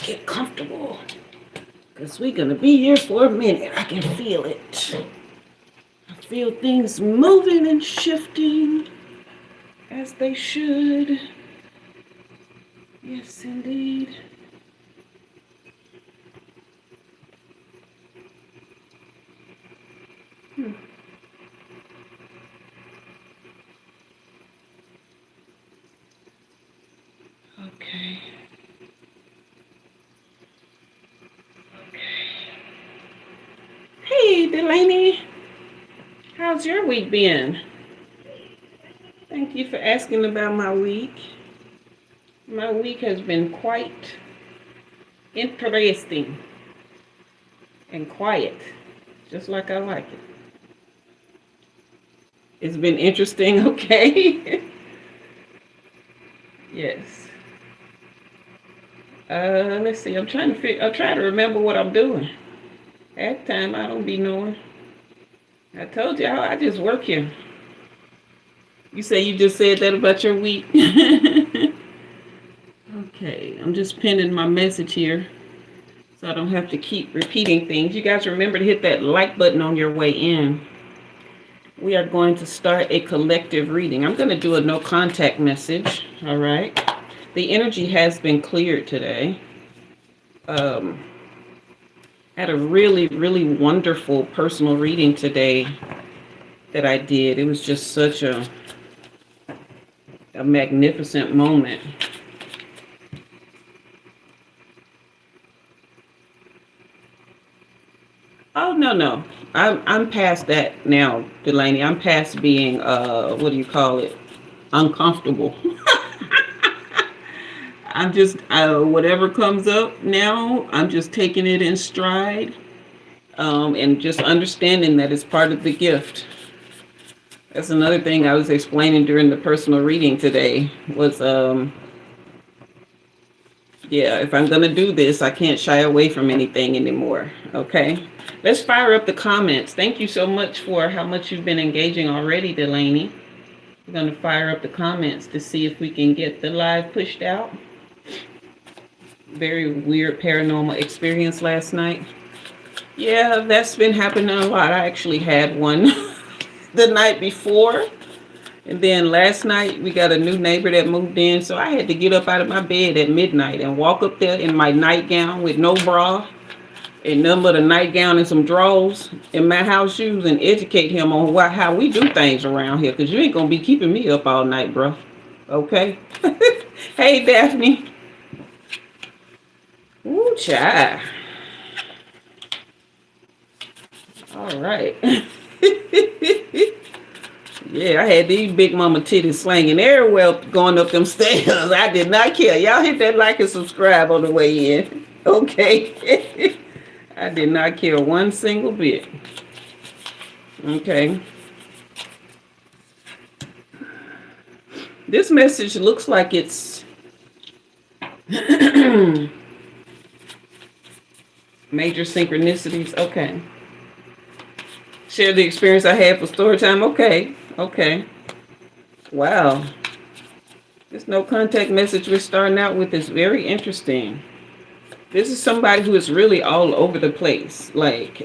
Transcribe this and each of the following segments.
get comfortable, because we're going to be here for a minute. I can feel it. I feel things moving and shifting as they should. Yes, indeed. Okay. Hey, Delaney. How's your week been? Thank you for asking about my week. My week has been quite interesting and quiet, just like I like it. It's been interesting, okay? Yes. Let's see. I'm trying to remember what I'm doing. At time, I don't be knowing. I told you I just work here. You say you just said that about your week? Okay, I'm just pinning my message here so I don't have to keep repeating things. You guys remember to hit that like button on your way in. We are going to start a collective reading. I'm going to do a no contact message. All right. The energy has been cleared today. Had a really, really wonderful personal reading today that I did. It was just such a magnificent moment. Oh, no. I'm past that now, Delaney. I'm past being what do you call it? Uncomfortable. I'm just whatever comes up now, I'm just taking it in stride, and just understanding that it's part of the gift. That's another thing I was explaining during the personal reading today was yeah, if I'm gonna do this, I can't shy away from anything anymore. Okay, let's fire up the comments. Thank you so much for how much you've been engaging already, Delaney. We're gonna fire up the comments to see if we can get the live pushed out. Very weird paranormal experience last night. Yeah, that's been happening a lot. I actually had one the night before. And then last night we got a new neighbor that moved in. So I had to get up out of my bed at midnight and walk up there in my nightgown with no bra and nothing but a nightgown and some drawers and my house shoes and educate him on how we do things around here. Because you ain't going to be keeping me up all night, bro. Okay? Hey, Daphne. Ooh, child. All right. Yeah, I had these big mama titties slanging everywhere going up them stairs. I did not care. Y'all hit that like and subscribe on the way in. Okay. I did not care one single bit. Okay. This message looks like it's major synchronicities. Okay. Share the experience I had for story time. Okay. Wow. This no contact message we're starting out with is very interesting. This is somebody who is really all over the place. Like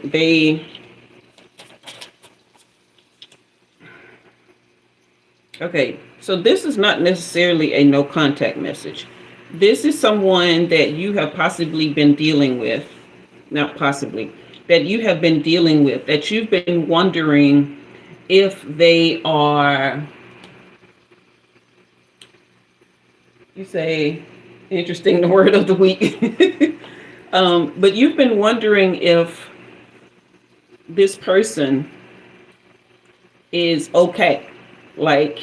okay, so this is not necessarily a no contact message. This is someone that you have possibly been dealing with. Not possibly. That you have been dealing with. That you've been wondering if they are, you say, interesting, the word of the week. But you've been wondering if this person is okay. Like,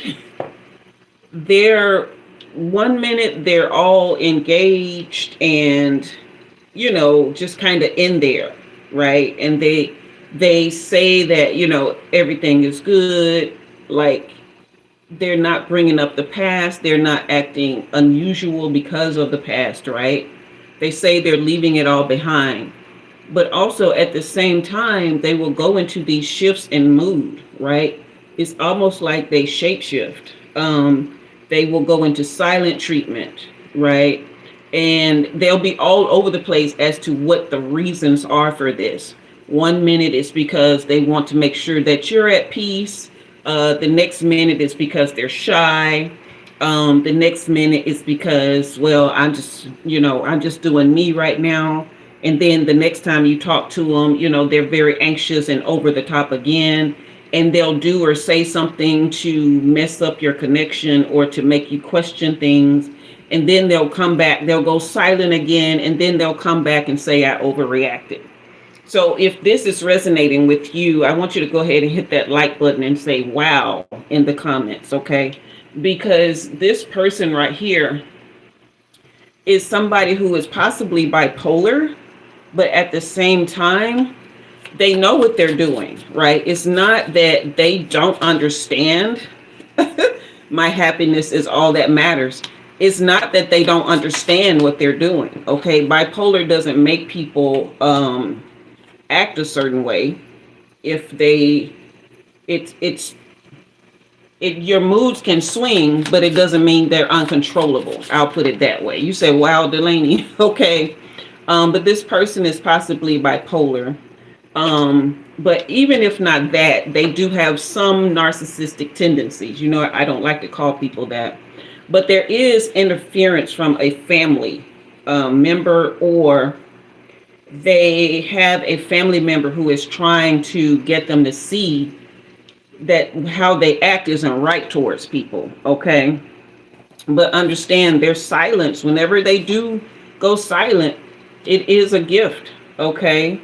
they're 1 minute they're all engaged and, you know, just kind of in there, right? And they say that, you know, everything is good. Like, they're not bringing up the past. They're not acting unusual because of the past, right? They say they're leaving it all behind. But also at the same time, they will go into these shifts in mood, right? It's almost like they shapeshift. They will go into silent treatment, right? And they'll be all over the place as to what the reasons are for this. One minute it's because they want to make sure that you're at peace. The next minute is because they're shy. The next minute is because, well, I'm just doing me right now. And then the next time you talk to them, they're very anxious and over the top again. And they'll do or say something to mess up your connection or to make you question things. And then they'll come back, they'll go silent again, and then they'll come back and say, I overreacted. So if this is resonating with you, I want you to go ahead and hit that like button and say, wow, in the comments, okay? Because this person right here is somebody who is possibly bipolar, but at the same time, they know what they're doing, right? It's not that they don't understand. My happiness is all that matters. It's not that they don't understand what they're doing, okay? Bipolar doesn't make people act a certain way. If your moods can swing, but it doesn't mean they're uncontrollable. I'll put it that way. You say, wow, Delaney, okay. But this person is possibly bipolar. But even if not that, they do have some narcissistic tendencies. I don't like to call people that. But there is interference from a family member, or they have a family member who is trying to get them to see that how they act isn't right towards people, okay? But understand their silence, whenever they do go silent, it is a gift, okay?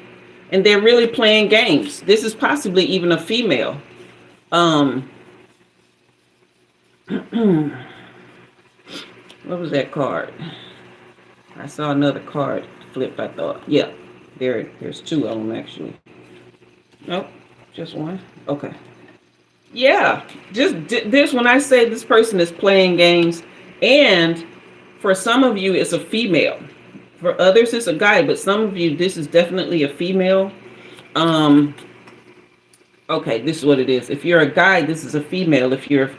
And they're really playing games. This is possibly even a female. What was that card? I saw another card flipped, I thought. Yeah, there's two of them actually. Nope, just one. Okay. Yeah, just this, when I say this person is playing games, and for some of you, it's a female. For others, it's a guy, but some of you, this is definitely a female. Okay, this is what it is. If you're a guy, this is a female. If you're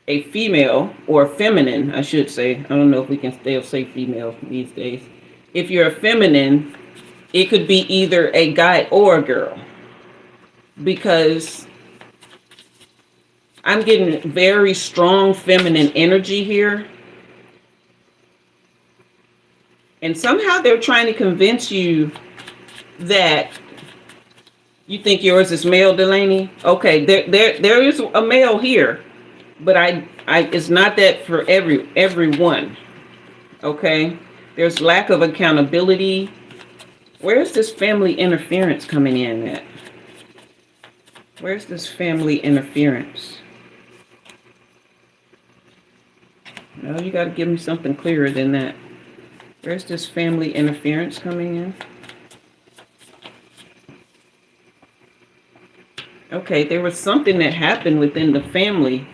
a female, or feminine, I should say. I don't know if we can still say female these days. If you're a feminine, it could be either a guy or a girl, because I'm getting very strong feminine energy here. And somehow they're trying to convince you that you think yours is male, Delaney. Okay, there is a male here. But it's not that for everyone, okay? There's lack of accountability. Where's this family interference coming in at? Where's this family interference? No, you got to give me something clearer than that. Where's this family interference coming in? Okay, there was something that happened within the family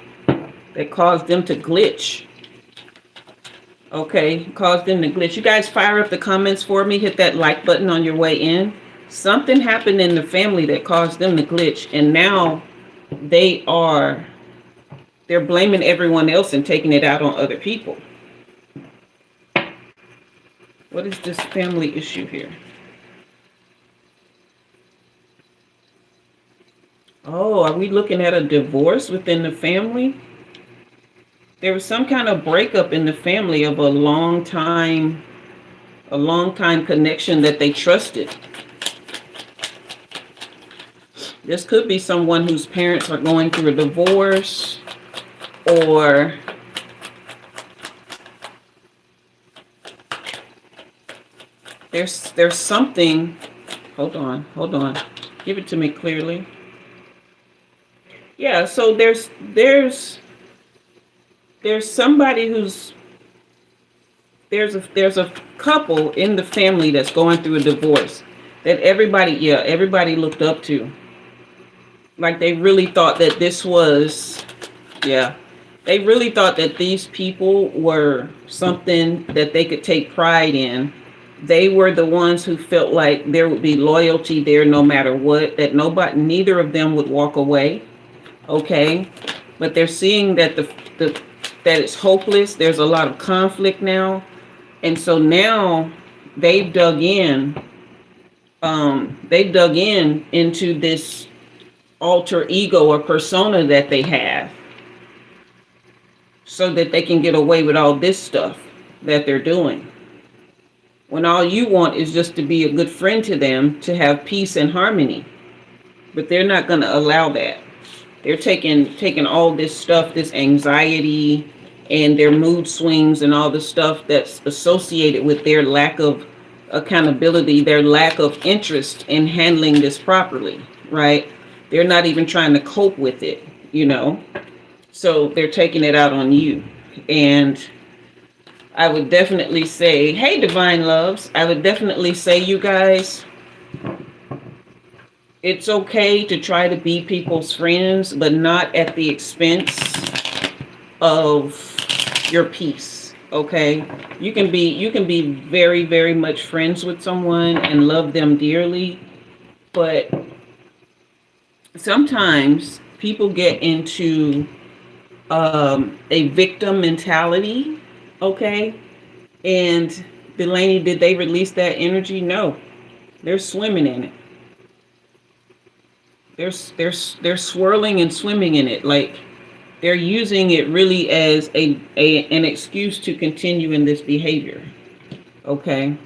that caused them to glitch. Okay, caused them to glitch. You guys fire up the comments for me. Hit that like button on your way in. Something happened in the family that caused them to glitch. And now they're blaming everyone else and taking it out on other people. What is this family issue here? Oh, are we looking at a divorce within the family? There was some kind of breakup in the family of a long time connection that they trusted. This could be someone whose parents are going through a divorce, or there's something. Hold on. Give it to me clearly. Yeah, so there's somebody there's a couple in the family that's going through a divorce that everybody looked up to. Like they really thought that they really thought that these people were something that they could take pride in. They were the ones who felt like there would be loyalty there no matter what, that neither of them would walk away. Okay, but they're seeing that that it's hopeless. There's a lot of conflict now. And so now they've dug in, into this alter ego or persona that they have so that they can get away with all this stuff that they're doing. When all you want is just to be a good friend to them, to have peace and harmony. But they're not going to allow that. They're taking all this stuff, this anxiety and their mood swings and all the stuff that's associated with their lack of accountability, their lack of interest in handling this properly, right? They're not even trying to cope with it, So they're taking it out on you. And I would definitely say, hey, divine loves, I would definitely say, you guys, it's okay to try to be people's friends, but not at the expense of your peace. Okay, you can be very, very much friends with someone and love them dearly, but sometimes people get into a victim mentality. Okay, and Delaney, did they release that energy? No, they're swimming in it. They're swirling and swimming in it, like they're using it really as an excuse to continue in this behavior. Okay,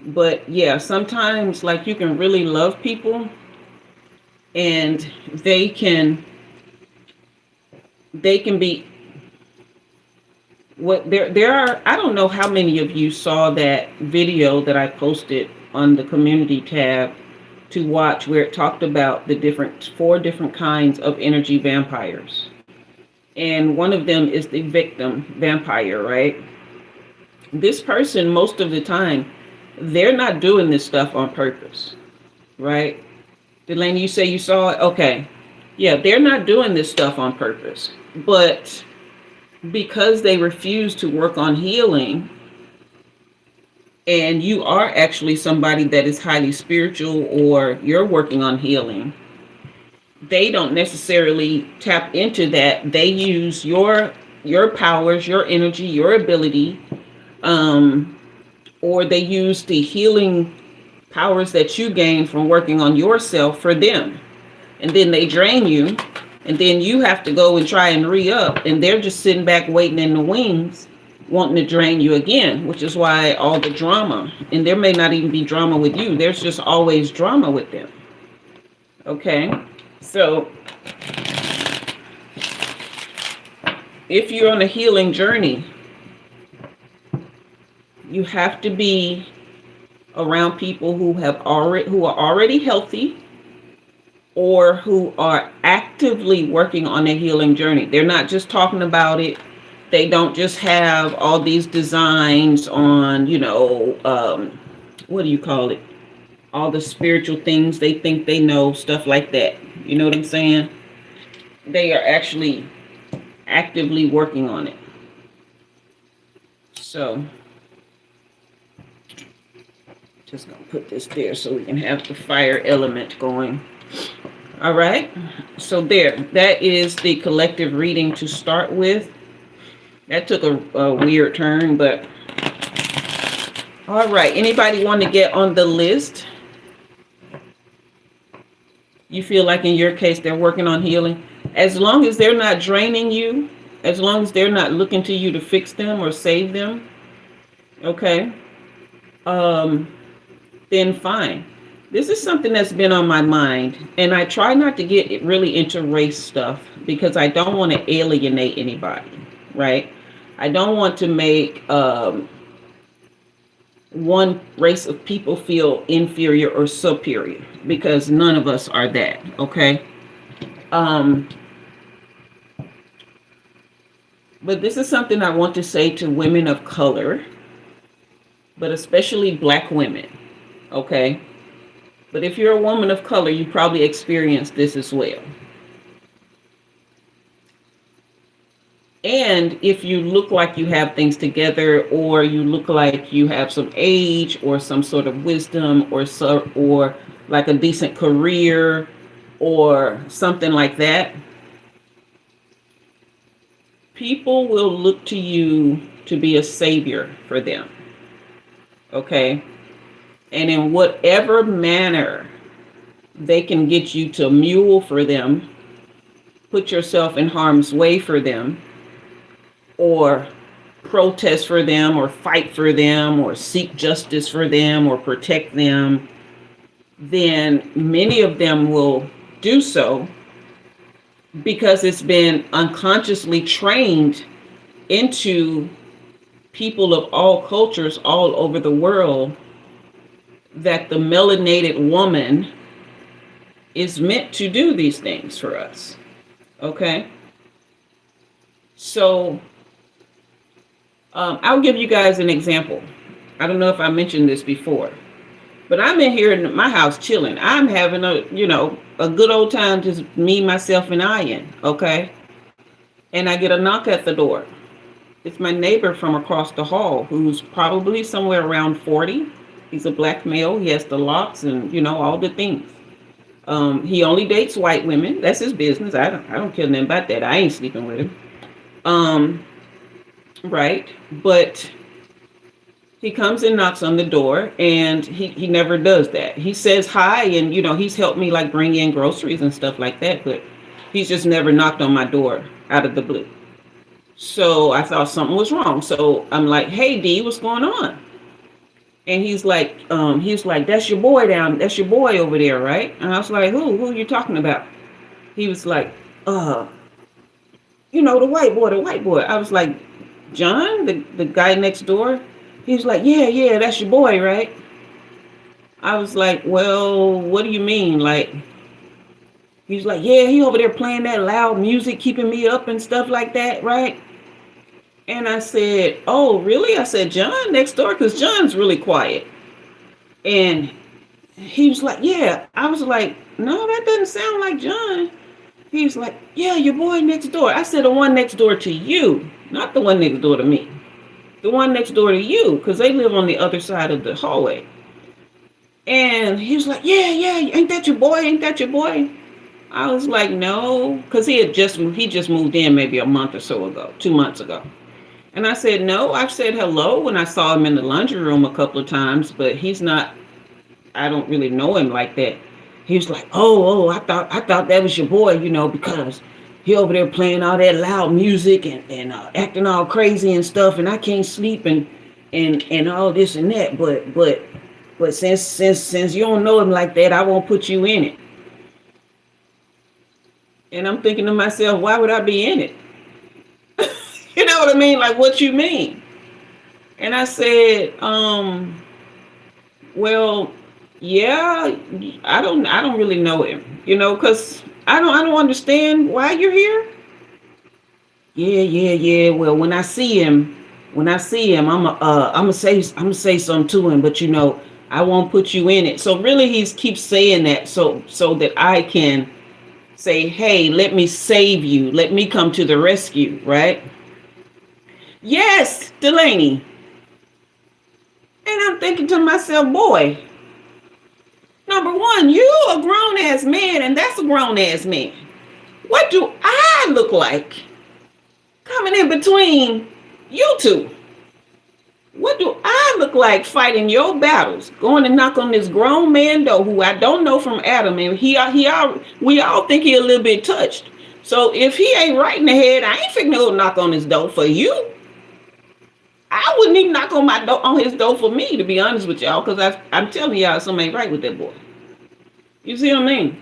but yeah, sometimes like you can really love people, and they can be what there are. I don't know how many of you saw that video that I posted on the community tab to watch, where it talked about the four different kinds of energy vampires. And one of them is the victim vampire, right? This person, most of the time, they're not doing this stuff on purpose, right? Delaney, you say you saw it? Okay. Yeah, they're not doing this stuff on purpose. But because they refuse to work on healing, and you are actually somebody that is highly spiritual, or you're working on healing, they don't necessarily tap into that. They use your powers, your energy, your ability, or they use the healing powers that you gain from working on yourself for them. And then they drain you, and then you have to go and try and re-up, and they're just sitting back waiting in the wings, wanting to drain you again, which is why all the drama. And there may not even be drama with you. There's just always drama with them. Okay? So if you're on a healing journey, you have to be around people who are already healthy, or who are actively working on a healing journey. They're not just talking about it. They don't just have all these designs on, what do you call it? All the spiritual things they think they know, stuff like that. You know what I'm saying? They are actually actively working on it. So, just gonna put this there so we can have the fire element going. All right. So that is the collective reading to start with. That took a weird turn, but all right. Anybody want to get on the list? You feel like in your case they're working on healing? As long as they're not draining you, as long as they're not looking to you to fix them or save them, okay, then fine. This is something that's been on my mind, and I try not to get really into race stuff because I don't want to alienate anybody, right? I don't want to make one race of people feel inferior or superior, because none of us are that, okay? But this is something I want to say to women of color, but especially Black women, okay? But if you're a woman of color, you probably experienced this as well. And if you look like you have things together, or you look like you have some age or some sort of wisdom, or like a decent career or something like that, people will look to you to be a savior for them. Okay? And in whatever manner they can get you to mule for them, put yourself in harm's way for them, or protest for them, or fight for them, or seek justice for them, or protect them, then many of them will do so because it's been unconsciously trained into people of all cultures all over the world that the melanated woman is meant to do these things for us. Okay? So I'll give you guys an example. I don't know if I mentioned this before, but I'm in here in my house chilling. I'm having a good old time, just me, myself, and Ian. Okay? And I get a knock at the door. It's my neighbor from across the hall, who's probably somewhere around 40. He's a black male. He has the locks and, all the things. He only dates white women. That's his business. I don't care nothing about that. I ain't sleeping with him. Right. But he comes and knocks on the door, and he never does that. He says hi, and, he's helped me like bring in groceries and stuff like that. But he's just never knocked on my door out of the blue. So I thought something was wrong. So I'm like, hey, D, what's going on? And he's like, that's your boy over there, right? And I was like, who are you talking about? He was like, the white boy. I was like, John, the guy next door? He was like, yeah, that's your boy, right? I was like, well, what do you mean? Like, he's like, yeah, he over there playing that loud music, keeping me up and stuff like that, right? And I said, oh, really? I said, John next door? Because John's really quiet. And he was like, yeah. I was like, no, that doesn't sound like John. He was like, yeah, your boy next door. I said, the one next door to you, not the one next door to me. The one next door to you, because they live on the other side of the hallway. And he was like, yeah, ain't that your boy? Ain't that your boy? I was like, no, because he just moved in maybe a month or so ago, 2 months ago. And I said, no, I've said hello when I saw him in the laundry room a couple of times, but he's not, I don't really know him like that. He was like, oh, I thought that was your boy, because he over there playing all that loud music and acting all crazy and stuff, and I can't sleep and all this and that. But since you don't know him like that, I won't put you in it. And I'm thinking to myself, why would I be in it? You know what I mean? Like, what you mean? And I said, well, yeah, I don't really know him, because I don't understand why you're here. Yeah. Well, when I see him, I'm gonna say something to him, but I won't put you in it. So really, he keeps saying that so that I can say, hey, let me save you, let me come to the rescue, right? Yes, Delaney. And I'm thinking to myself, boy, number one, you a grown ass man, and that's a grown ass man. What do I look like coming in between you two? What do I look like fighting your battles, going to knock on this grown man door who I don't know from Adam, and we all think he a little bit touched. So if he ain't right in the head, I ain't finna go knock on his door for you. I wouldn't even knock on his door for me, to be honest with y'all, because I'm telling y'all something ain't right with that boy. You see what I mean?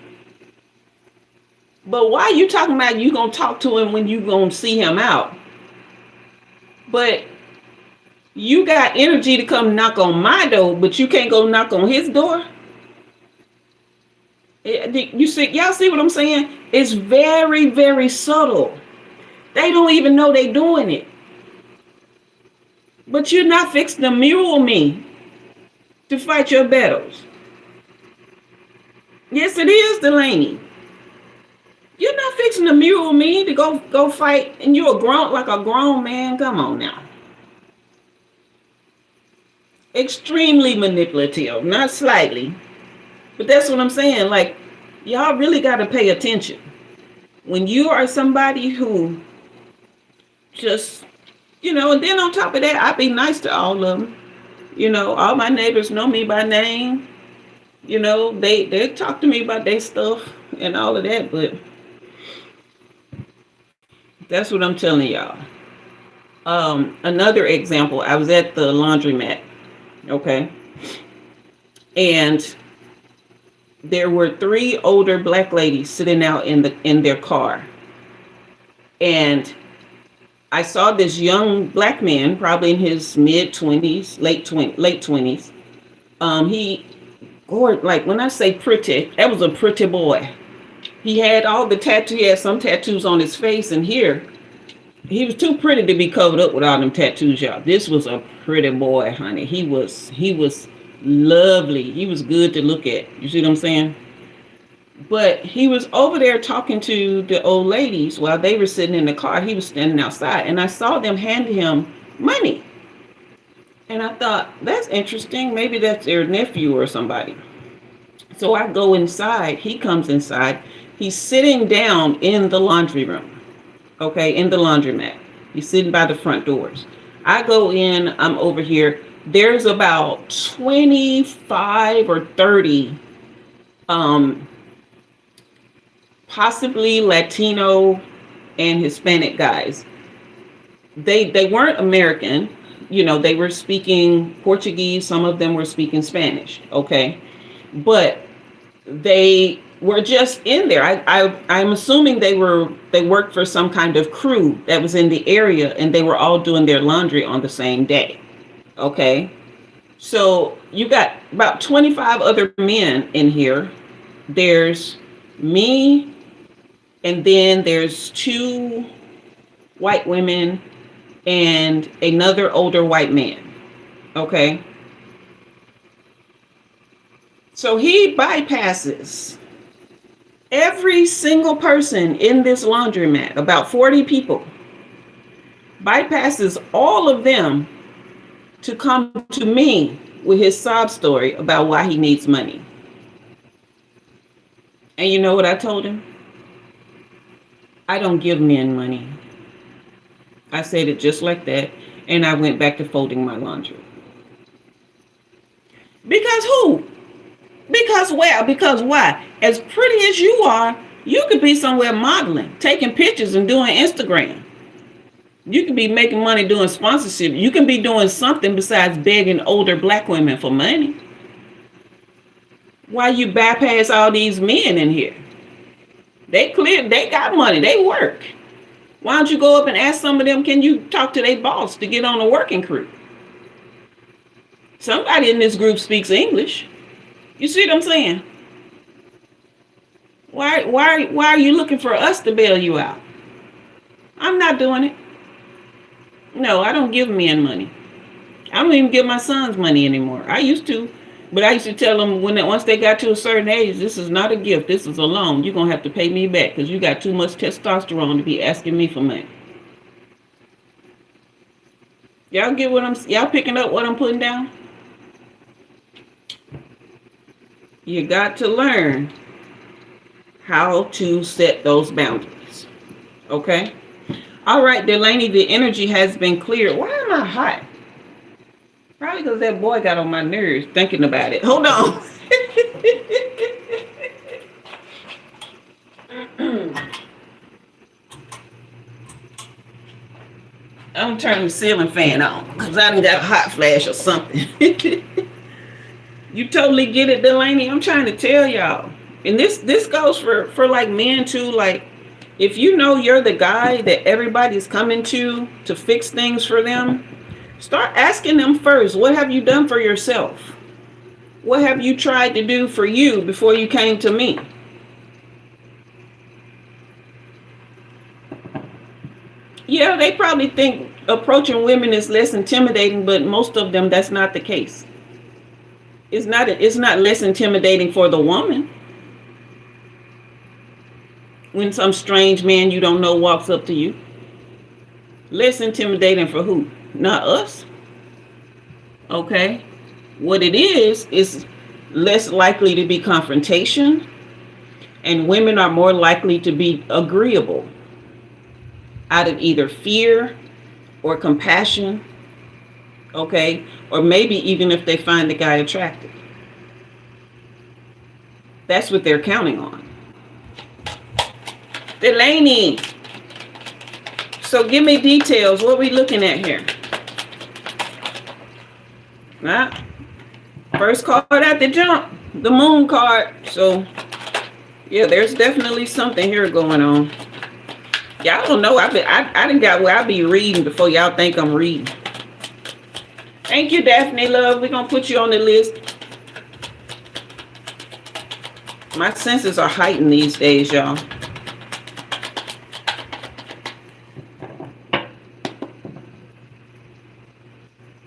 But why you talking about you gonna talk to him when you gonna see him out? But you got energy to come knock on my door, but you can't go knock on his door? You see, y'all see what I'm saying? It's very, very subtle. They don't even know they doing it. But you're not fixing to mule me to fight your battles. Yes, it is, Delaney. You're not fixing to mule me to go fight, and you're like a grown man. Come on now. Extremely manipulative, not slightly. But that's what I'm saying. Like, y'all really got to pay attention. When you are somebody who just, and then on top of that, I be nice to all of them. All my neighbors know me by name. They talk to me about their stuff and all of that, but that's what I'm telling y'all. Another example, I was at the laundromat, okay? And there were three older black ladies sitting out in their car. And I saw this young black man, probably in his mid-20s, late 20s. Like when I say pretty, that was a pretty boy. He had all the tattoos. He had some tattoos on his face and here. He was too pretty to be covered up with all them tattoos, y'all. This was a pretty boy, honey. He was lovely. He was good to look at. You see what I'm saying? But he was over there talking to the old ladies while they were sitting in the car. He was standing outside, and I saw them hand him money. And I thought, that's interesting. Maybe that's their nephew or somebody. So I go inside. He comes inside. He's sitting down in the laundry room. Okay, in the laundromat. He's sitting by the front doors. I go in, I'm over here. There's about 25 or 30 possibly Latino and Hispanic guys. They weren't American. They were speaking Portuguese. Some of them were speaking Spanish. Okay. But they were just in there. I'm assuming they worked for some kind of crew that was in the area, and they were all doing their laundry on the same day. Okay. So you got about 25 other men in here. There's me, and then there's two white women and another older white man. Okay. So he bypasses every single person in this laundromat, about 40 people, bypasses all of them to come to me with his sob story about why he needs money. And you know what I told him? I don't give men money. I said it just like that, and I went back to folding my laundry. Because who? Because why? As pretty as you are, you could be somewhere modeling, taking pictures and doing Instagram. You could be making money doing sponsorship. You can be doing something besides begging older black women for money. Why you bypass all these men in here? They got money, they work. Why don't you go up and ask some of them, can you talk to their boss to get on a working crew? Somebody in this group speaks English. You see what I'm saying? Why are you looking for us to bail you out? I'm not doing it. No, I don't give men money. I don't even give my sons money anymore. I used to, but I used to tell them once they got to a certain age, this is not a gift, this is a loan. You're gonna have to pay me back because you got too much testosterone to be asking me for money. Y'all get y'all picking up what I'm putting down? You got to learn how to set those boundaries. Okay? All right, Delaney, the energy has been cleared. Why am I hot? Probably because that boy got on my nerves thinking about it. Hold on. I'm turning the ceiling fan on because I done got a hot flash or something. You totally get it, Delaney. I'm trying to tell y'all. And this goes for like men too. Like, if you know you're the guy that everybody's coming to fix things for them, start asking them first, what have you done for yourself? What have you tried to do for you before you came to me? Yeah, they probably think approaching women is less intimidating, but most of them, that's not the case. It's not less intimidating for the woman. When some strange man you don't know walks up to you. Less intimidating for who? Not us. Okay? What it is less likely to be confrontation, and women are more likely to be agreeable. out of either fear or compassion, okay? Or maybe even if they find the guy attractive. That's what they're counting on. Delaney. So give me details. What are we looking at here? First card out the jump, the moon card. So yeah, there's definitely something here going on. Y'all don't know. I done got where I be reading before y'all think I'm reading. Thank you, Daphne, love. We're gonna put you on the list. My senses are heightened these days, y'all.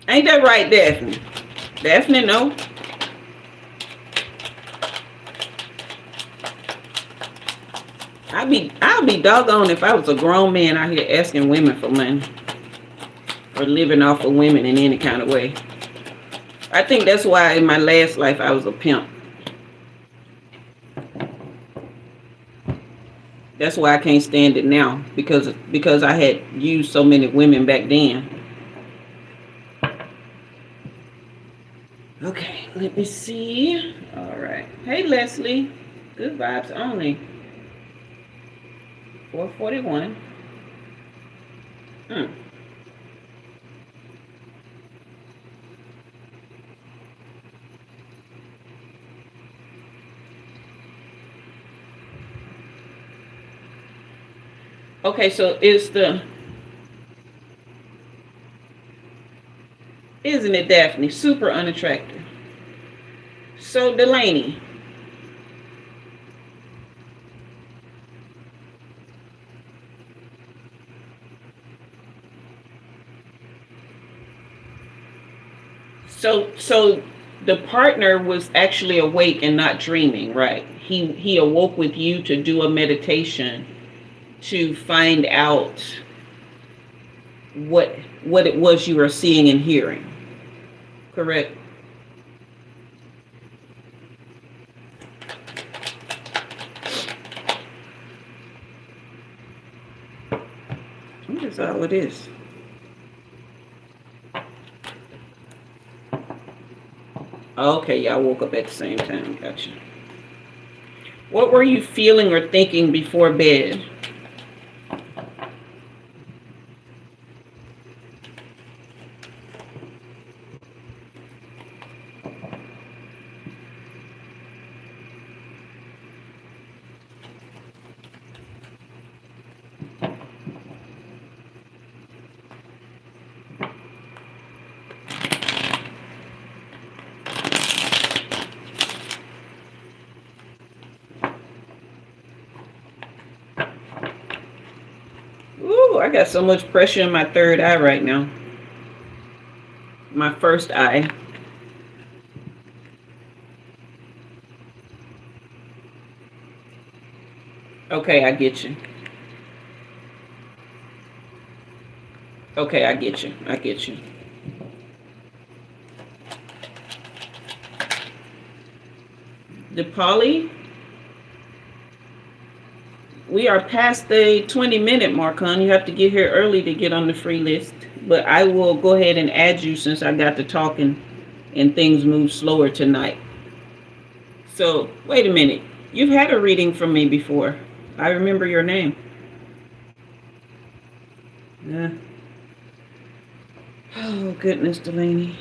Ain't that right, Daphne? Daphne, no. I'll be doggone if I was a grown man out here asking women for money or living off of women in any kind of way. I think that's why in my last life I was a pimp. That's why I can't stand it now, because I had used so many women back then. Okay, let me see. All right. Hey, Leslie. Good vibes only. 441. Okay, so isn't it, Daphne? Super unattractive. So Delaney. So the partner was actually awake and not dreaming, right? He awoke with you to do a meditation to find out what it was you were seeing and hearing. Correct? What is all of this? Okay, y'all woke up at the same time. Gotcha. What were you feeling or thinking before bed? Ooh, I got so much pressure in my third eye right now. My first eye. Okay, I get you. Okay, I get you. I get you. The Polly, we are past the 20-minute mark, hon. You have to get here early to get on the free list. But I will go ahead and add you since I got to talking and things move slower tonight. So, wait a minute. You've had a reading from me before. I remember your name. Yeah. Oh, goodness, Delaney.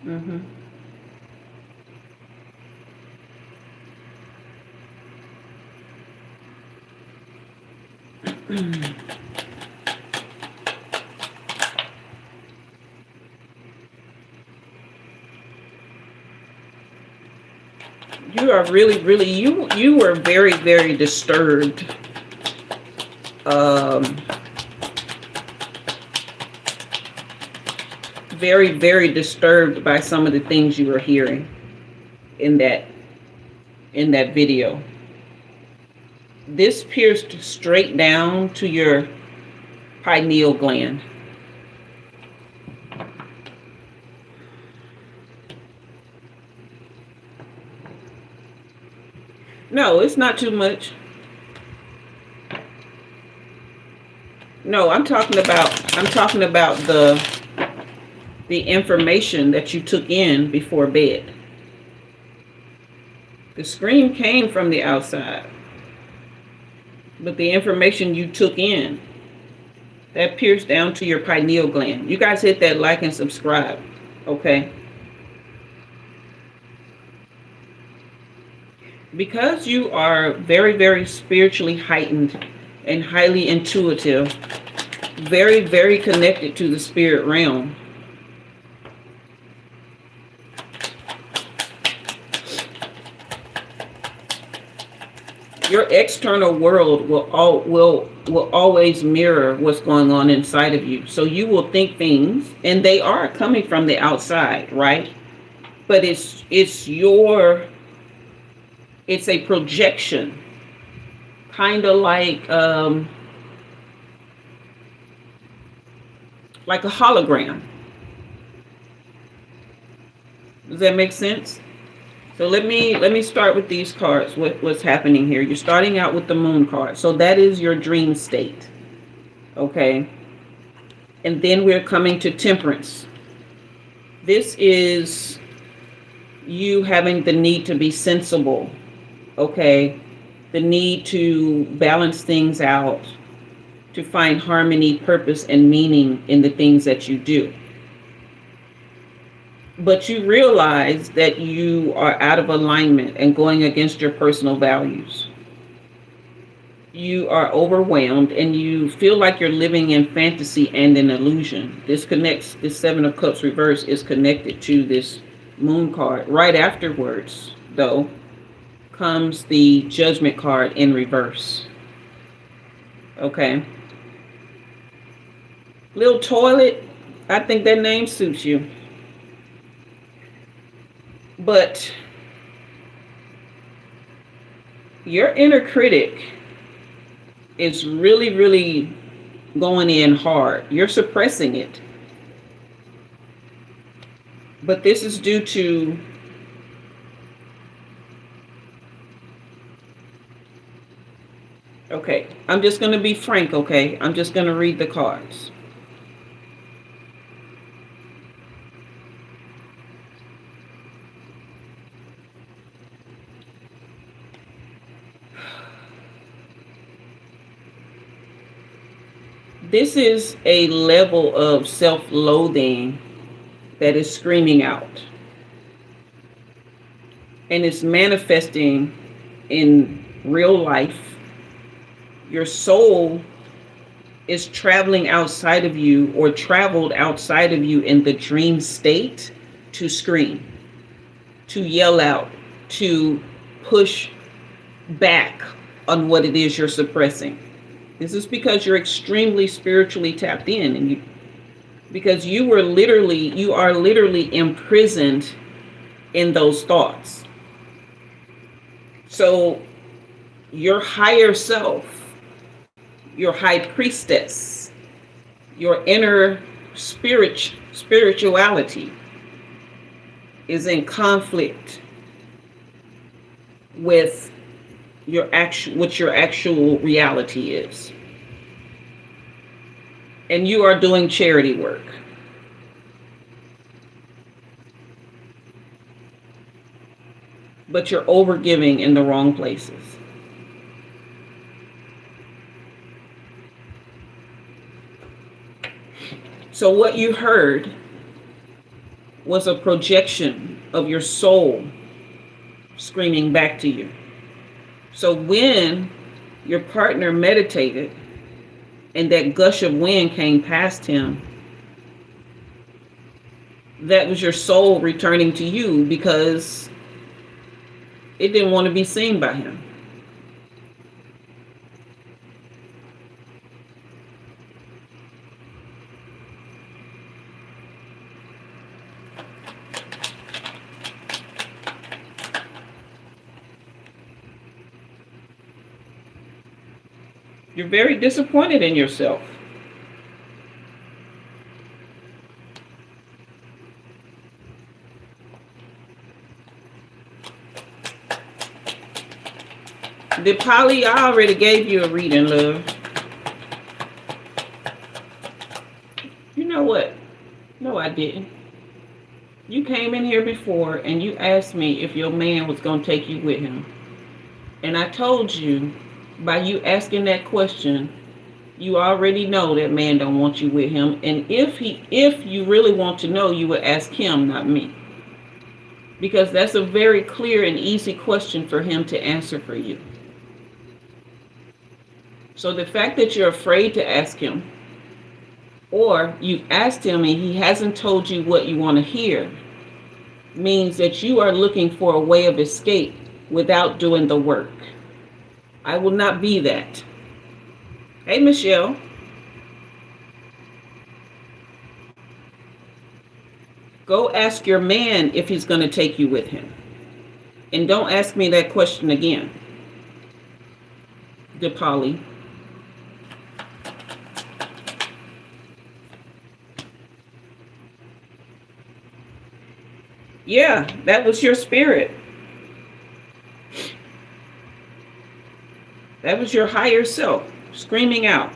Mm-hmm. You are really, you were very, very disturbed. Very, very disturbed by some of the things you were hearing in that video. This pierced straight down to your pineal gland. No, it's not too much. No, I'm talking about the information that you took in before bed. The scream came from the outside, but the information you took in, that pierced down to your pineal gland. You guys hit that like and subscribe, okay? Because you are very, very spiritually heightened and highly intuitive, very, very connected to the spirit realm. Your external world will always mirror what's going on inside of you. So you will think things, and they are coming from the outside, right? But it's a projection, kind of like a hologram. Does that make sense? So let me start with these cards. What's happening here? You're starting out with the moon card. So that is your dream state. Okay. And then we're coming to temperance. This is you having the need to be sensible. Okay. The need to balance things out, to find harmony, purpose, and meaning in the things that you do. But you realize that you are out of alignment and going against your personal values. You are overwhelmed and you feel like you're living in fantasy and an illusion. This Seven of Cups reverse is connected to this moon card. Right afterwards, though, comes the Judgment card in reverse. Okay. Little Toilet, I think that name suits you. But your inner critic is really, really going in hard. You're suppressing it. But this is due to okay, I'm just going to be frank, okay? I'm just going to read the cards. This is a level of self-loathing that is screaming out. And it's manifesting in real life. Your soul is traveling outside of you or traveled outside of you in the dream state to scream, to yell out, to push back on what it is you're suppressing. This is because you're extremely spiritually tapped in, and because you are literally imprisoned in those thoughts. So your higher self, your high priestess, your inner spirituality is in conflict with what your actual reality is. And you are doing charity work. But you're overgiving in the wrong places. So what you heard was a projection of your soul screaming back to you. So when your partner meditated and that gush of wind came past him, that was your soul returning to you because it didn't want to be seen by him. You're very disappointed in yourself. Did Polly, I already gave you a reading, love. You know what? No, I didn't. You came in here before and you asked me if your man was going to take you with him. And I told you, by you asking that question, you already know that man don't want you with him. And if you really want to know, you would ask him, not me. Because that's a very clear and easy question for him to answer for you. So the fact that you're afraid to ask him, or you've asked him and he hasn't told you what you want to hear, means that you are looking for a way of escape without doing the work. I will not be that. Hey, Michelle. Go ask your man if he's going to take you with him. And don't ask me that question again. DePolly. Yeah, that was your spirit. That was your higher self screaming out.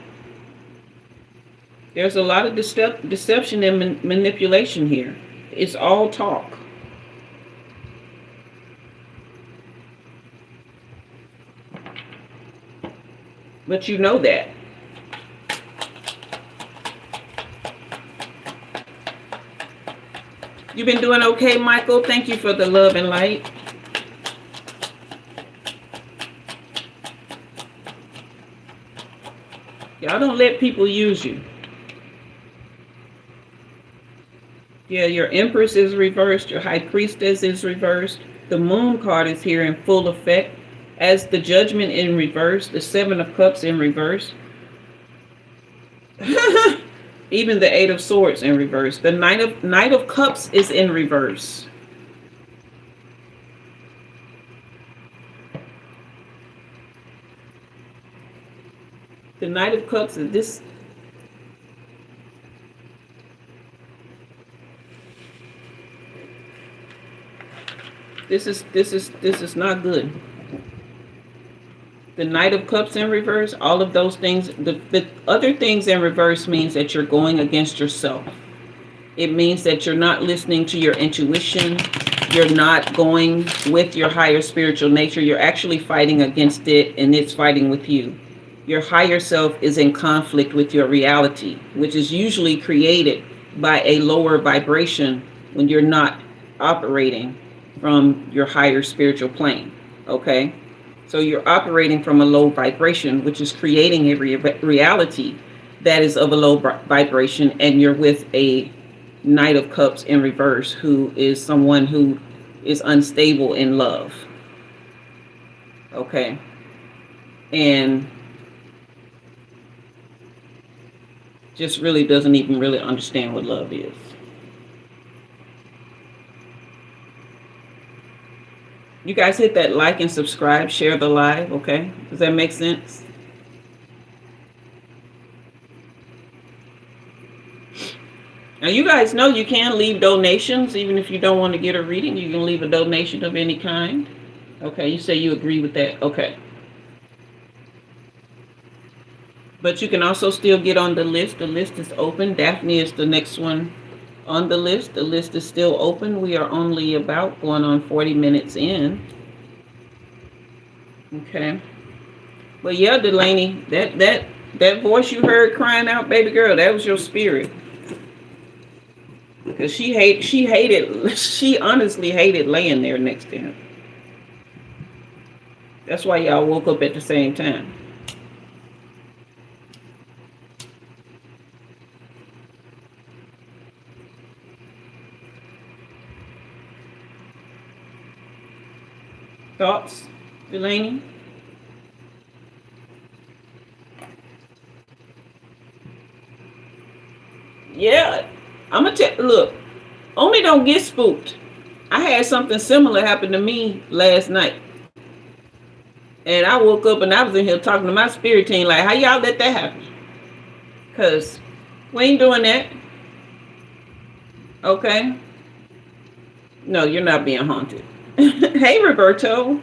There's a lot of deception and manipulation here. It's all talk. But you know that. You've been doing okay, Michael? Thank you for the love and light. Y'all don't let people use you. Yeah, your Empress is reversed. Your High Priestess is reversed. The Moon card is here in full effect. As the Judgment in reverse. The Seven of Cups in reverse. Even the Eight of Swords in reverse. The Knight of Cups is in reverse. The Knight of Cups is this. This is not good. The Knight of Cups in reverse, all of those things. The other things in reverse means that you're going against yourself. It means that you're not listening to your intuition. You're not going with your higher spiritual nature. You're actually fighting against it, and it's fighting with you. Your higher self is in conflict with your reality, which is usually created by a lower vibration when you're not operating from your higher spiritual plane. Okay? So you're operating from a low vibration, which is creating a reality that is of a low vibration, and you're with a Knight of Cups in reverse, who is someone who is unstable in love. Okay? And just really doesn't even really understand what love is. You guys hit that like and subscribe, share the live, okay? Does that make sense? Now you guys know you can leave donations, even if you don't want to get a reading. You can leave a donation of any kind. Okay, you say you agree with that. Okay. But you can also still get on the list. The list is open. Daphne is the next one on the list. The list is still open. We are only about going on 40 minutes in. Okay. But yeah, Delaney, that voice you heard crying out, baby girl, that was your spirit. Because she honestly hated laying there next to him. That's why y'all woke up at the same time. Thoughts, Delaney? Yeah, I'm gonna tell. Look, only don't get spooked. I had something similar happen to me last night. And I woke up and I was in here talking to my spirit team, like, how y'all let that happen? Because we ain't doing that. Okay? No, you're not being haunted. Hey, Roberto.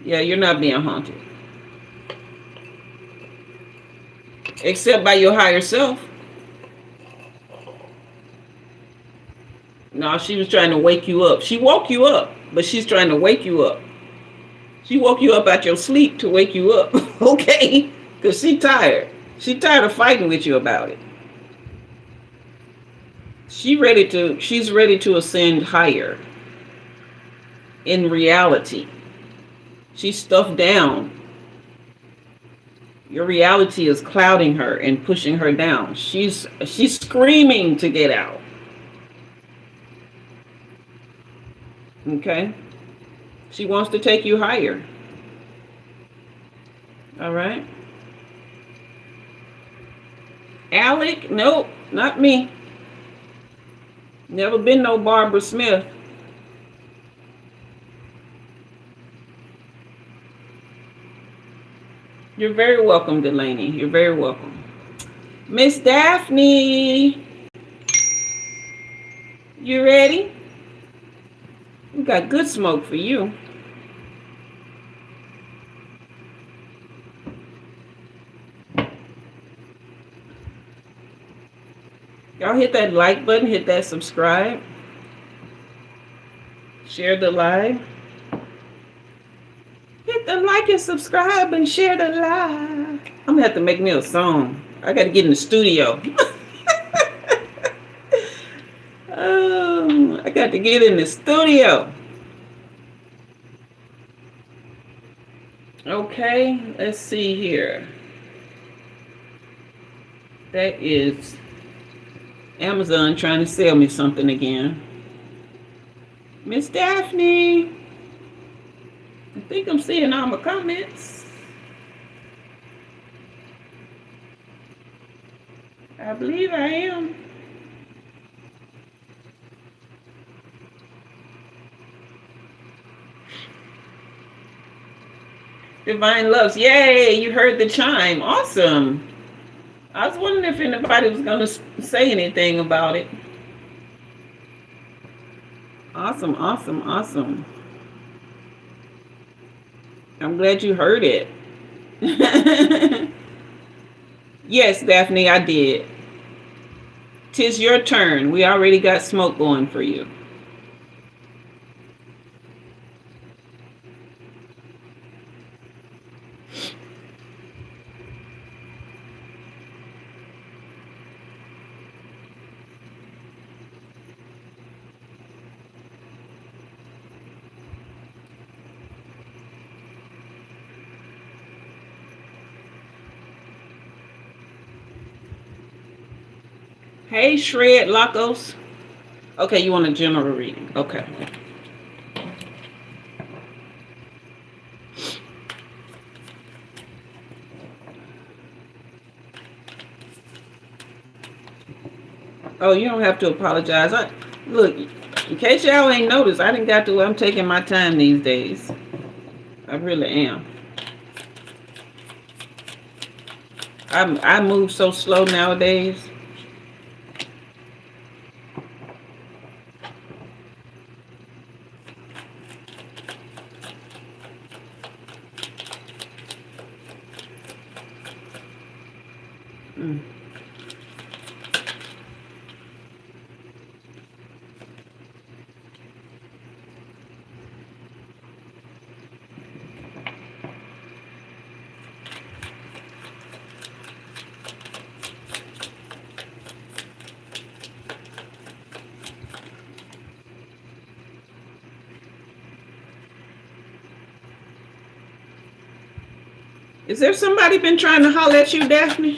Yeah, you're not being haunted. Except by your higher self. No, she was trying to wake you up. She woke you up, but she's trying to wake you up. She woke you up out your sleep to wake you up. Okay? Because she's tired. She's tired of fighting with you about it. She's ready to ascend higher. In reality. She's stuffed down. Your reality is clouding her and pushing her down. She's screaming to get out. Okay? She wants to take you higher. All right? Alec? Nope, not me. Never been no Barbara Smith. You're very welcome, Delaney. You're very welcome. Miss Daphne, you ready? We got good smoke for you. Y'all hit that like button, hit that subscribe. Share the live. Hit the like and subscribe and share the live. I'm gonna have to make me a song. I gotta get in the studio. Oh, I got to get in the studio. Okay, let's see here. That is Amazon trying to sell me something again. Miss Daphne, I think I'm seeing all my comments. I believe I am. Divine Loves. Yay, you heard the chime. Awesome. I was wondering if anybody was going to say anything about it. Awesome, awesome, awesome. I'm glad you heard it. Yes, Daphne, I did. 'Tis your turn. We already got smoke going for you. Hey, Shred Lacos. Okay, you want a general reading. Okay. Oh, you don't have to apologize. Look, in case y'all ain't noticed, I didn't got to. I'm taking my time these days. I really am. I move so slow nowadays. Is there somebody been trying to holler at you, Daphne?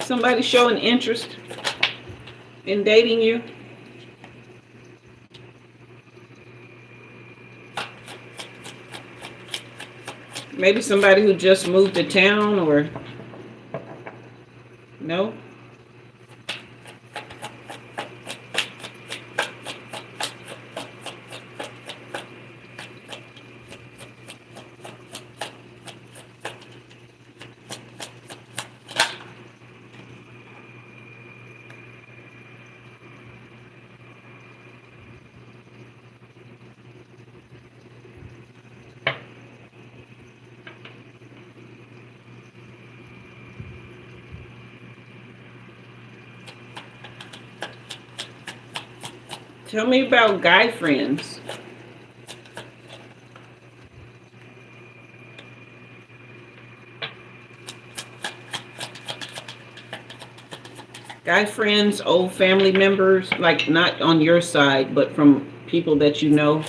Somebody showing interest in dating you? Maybe somebody who just moved to town, or no? Tell me about guy friends. Guy friends, old family members, like not on your side, but from people that you know.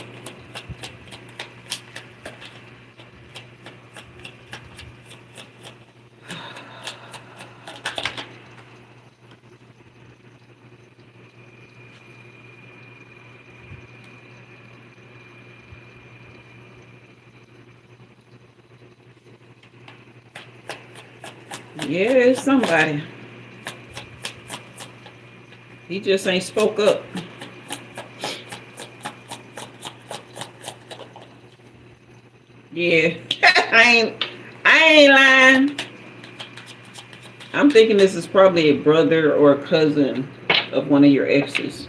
Yeah, it's somebody. He just ain't spoke up. Yeah. I ain't lying. I'm thinking this is probably a brother or a cousin of one of your exes.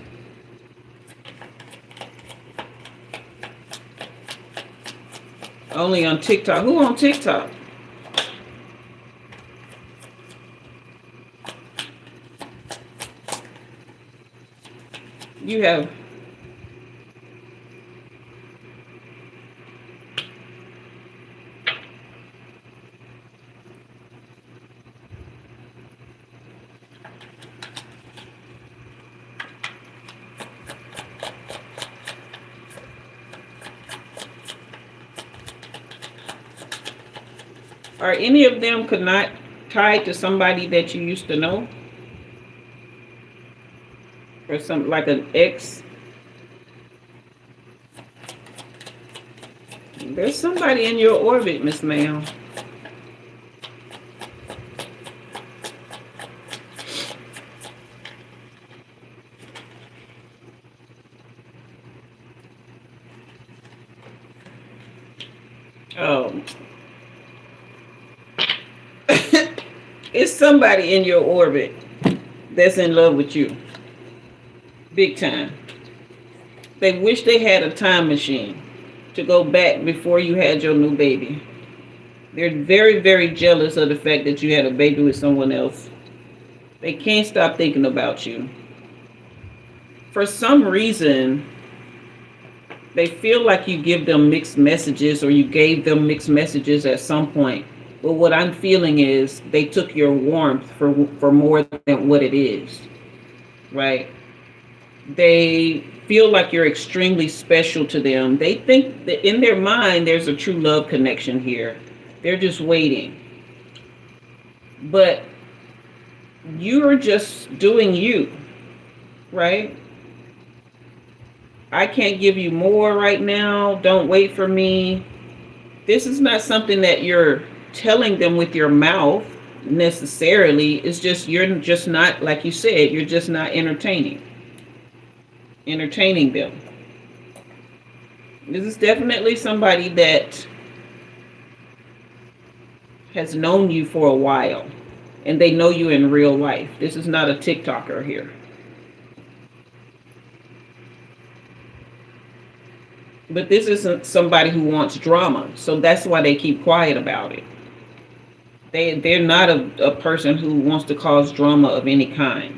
Only on TikTok. Who on TikTok? You have. Are any of them could not tied to somebody that you used to know? Or some like an ex? There's somebody in your orbit, Miss Ma'am. Oh. It's somebody in your orbit that's in love with you. Big time. They wish they had a time machine to go back before you had your new baby. They're very, very jealous of the fact that you had a baby with someone else. They can't stop thinking about you. For some reason, they feel like you give them mixed messages or you gave them mixed messages at some point. But what I'm feeling is they took your warmth for more than what it is, right? They feel like you're extremely special to them. They think that in their mind there's a true love connection here. They're just waiting. But you're just doing you, right? I can't give you more right now. Don't wait for me. This is not something that you're telling them with your mouth necessarily. It's just you're just not, like you said, you're just not entertaining them. This is definitely somebody that has known you for a while and they know you in real life. This is not a TikToker here. But this isn't somebody who wants drama, so that's why they keep quiet about it. They're not a person who wants to cause drama of any kind.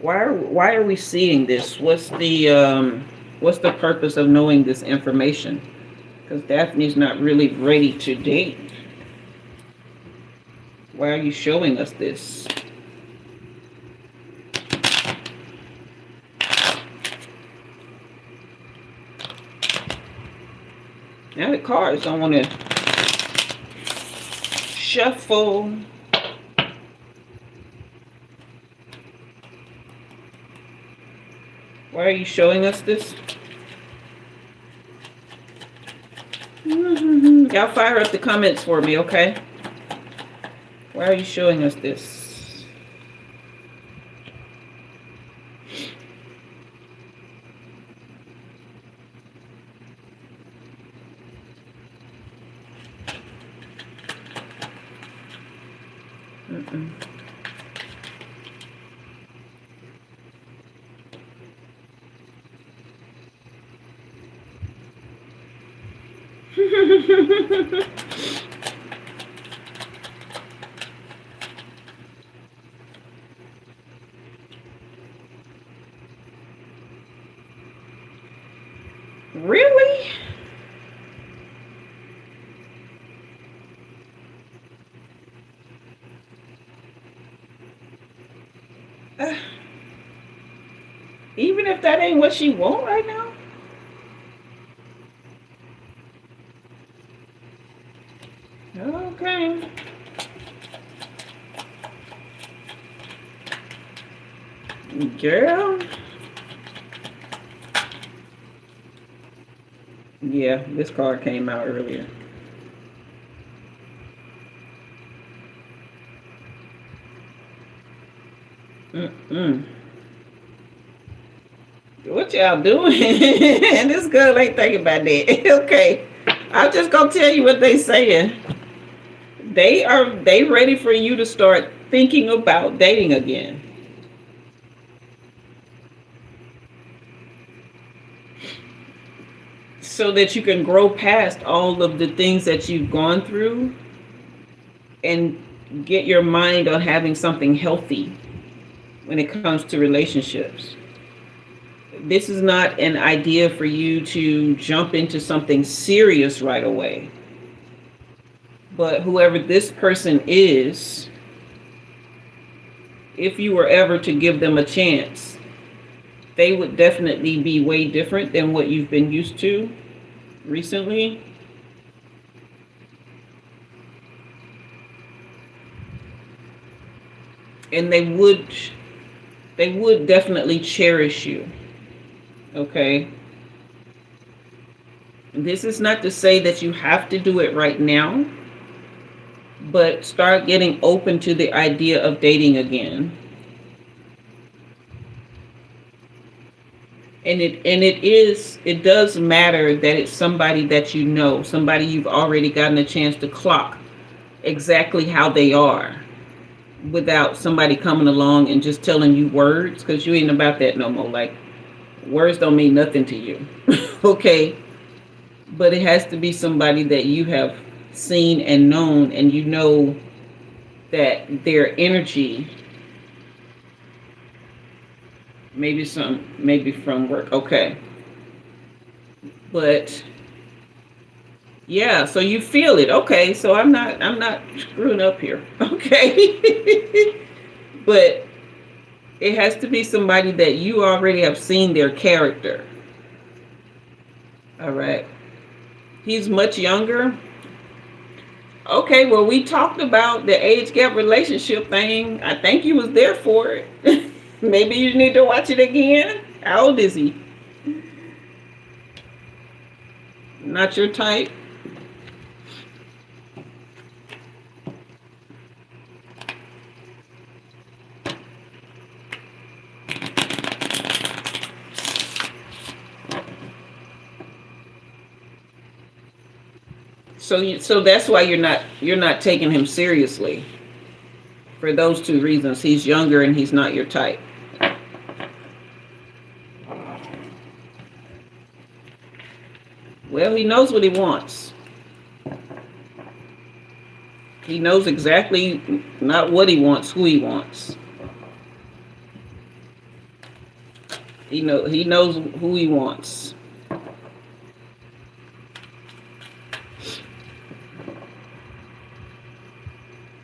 Why are we seeing this? What's the purpose of knowing this information? Because Daphne's not really ready to date. Why are you showing us this? Now the cards don't want to shuffle. Why are you showing us this? Y'all fire up the comments for me, okay? Why are you showing us this? if that ain't what she want right now. Okay. Girl. Yeah, this card came out earlier. What y'all doing? This girl ain't thinking about that. Okay. I'm just gonna tell you what they saying. They ready for you to start thinking about dating again. So that you can grow past all of the things that you've gone through and get your mind on having something healthy when it comes to relationships. This is not an idea for you to jump into something serious right away. But whoever this person is, if you were ever to give them a chance, they would definitely be way different than what you've been used to recently. And they would definitely cherish you. Okay? This is not to say that you have to do it right now, but start getting open to the idea of dating again. And it does matter that it's somebody that you know, somebody you've already gotten a chance to clock exactly how they are, without somebody coming along and just telling you words, because you ain't about that no more. Like, words don't mean nothing to you. Okay? But it has to be somebody that you have seen and known, and you know that their energy, maybe from work. Okay. But yeah, so you feel it. Okay, so I'm not screwing up here. Okay. But it has to be somebody that you already have seen their character. All right. He's much younger. Okay, well, we talked about the age gap relationship thing. I think you was there for it. Maybe you need to watch it again. How old is he? Not your type? So that's why you're not taking him seriously. For those two reasons. He's younger and he's not your type. Well, he knows what he wants. He knows exactly not what he wants, who he wants. He knows who he wants.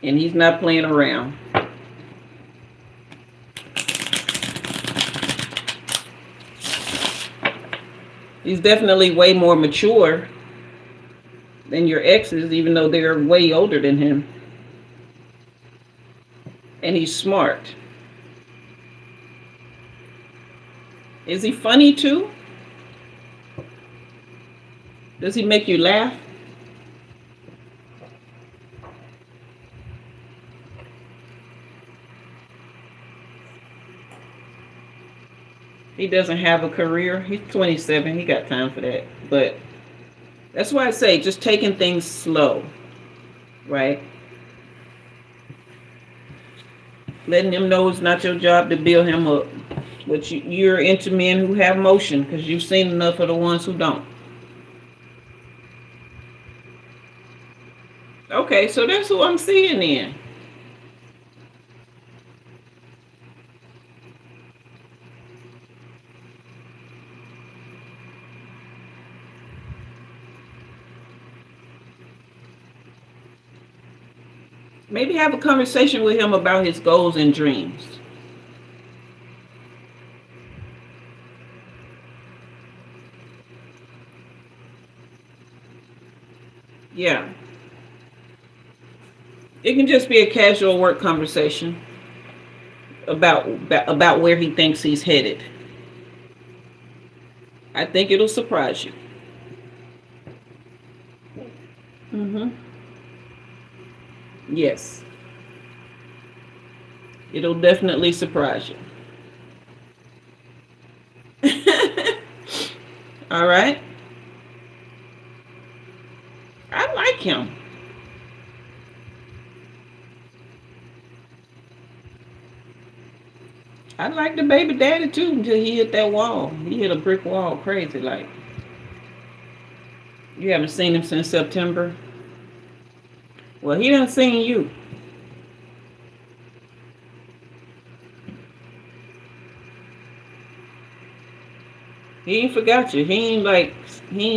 And he's not playing around. He's definitely way more mature than your exes, even though they're way older than him. And he's smart. Is he funny too? Does he make you laugh? He doesn't have a career. He's 27. He got time for that. But that's why I say just taking things slow, right? Letting him know it's not your job to build him up. But you're into men who have motion, because you've seen enough of the ones who don't. Okay, so that's who I'm seeing then. Maybe have a conversation with him about his goals and dreams. Yeah. It can just be a casual work conversation about where he thinks he's headed. I think it'll surprise you. Mm-hmm. Yes. It'll definitely surprise you. All right. I like him. I like the baby daddy too until he hit that wall. He hit a brick wall crazy like. You haven't seen him since September? Well, he done seen you. He ain't forgot you. He ain't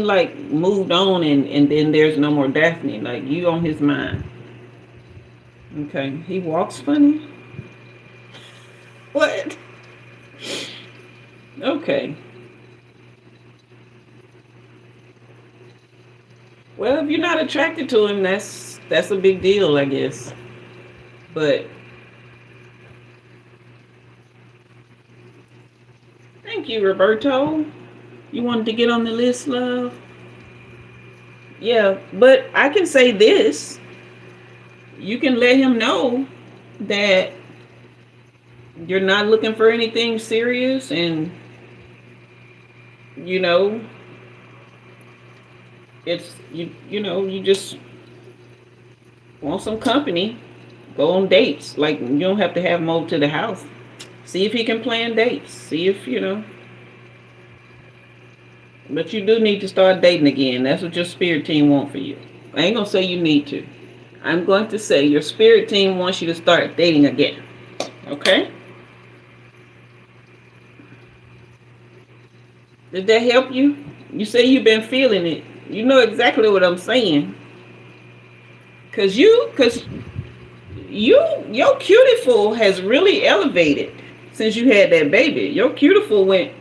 like moved on and then there's no more Daphne. Like you on his mind. Okay. He walks funny? What? Okay. Well, if you're not attracted to him, that's a big deal, I guess. But thank you, Roberto. You wanted to get on the list, love? Yeah, but I can say this. You can let him know that you're not looking for anything serious and you know, it's you just want some company. Go on dates. Like you don't have to have him over to the house. See if he can plan dates. See if. But you do need to start dating again. That's what your spirit team want for you. I ain't gonna say you need to. I'm going to say your spirit team wants you to start dating again. Okay? Did that help you? You say you've been feeling it. You know exactly what I'm saying. Cause your cutiful has really elevated since you had that baby. Your cutiful went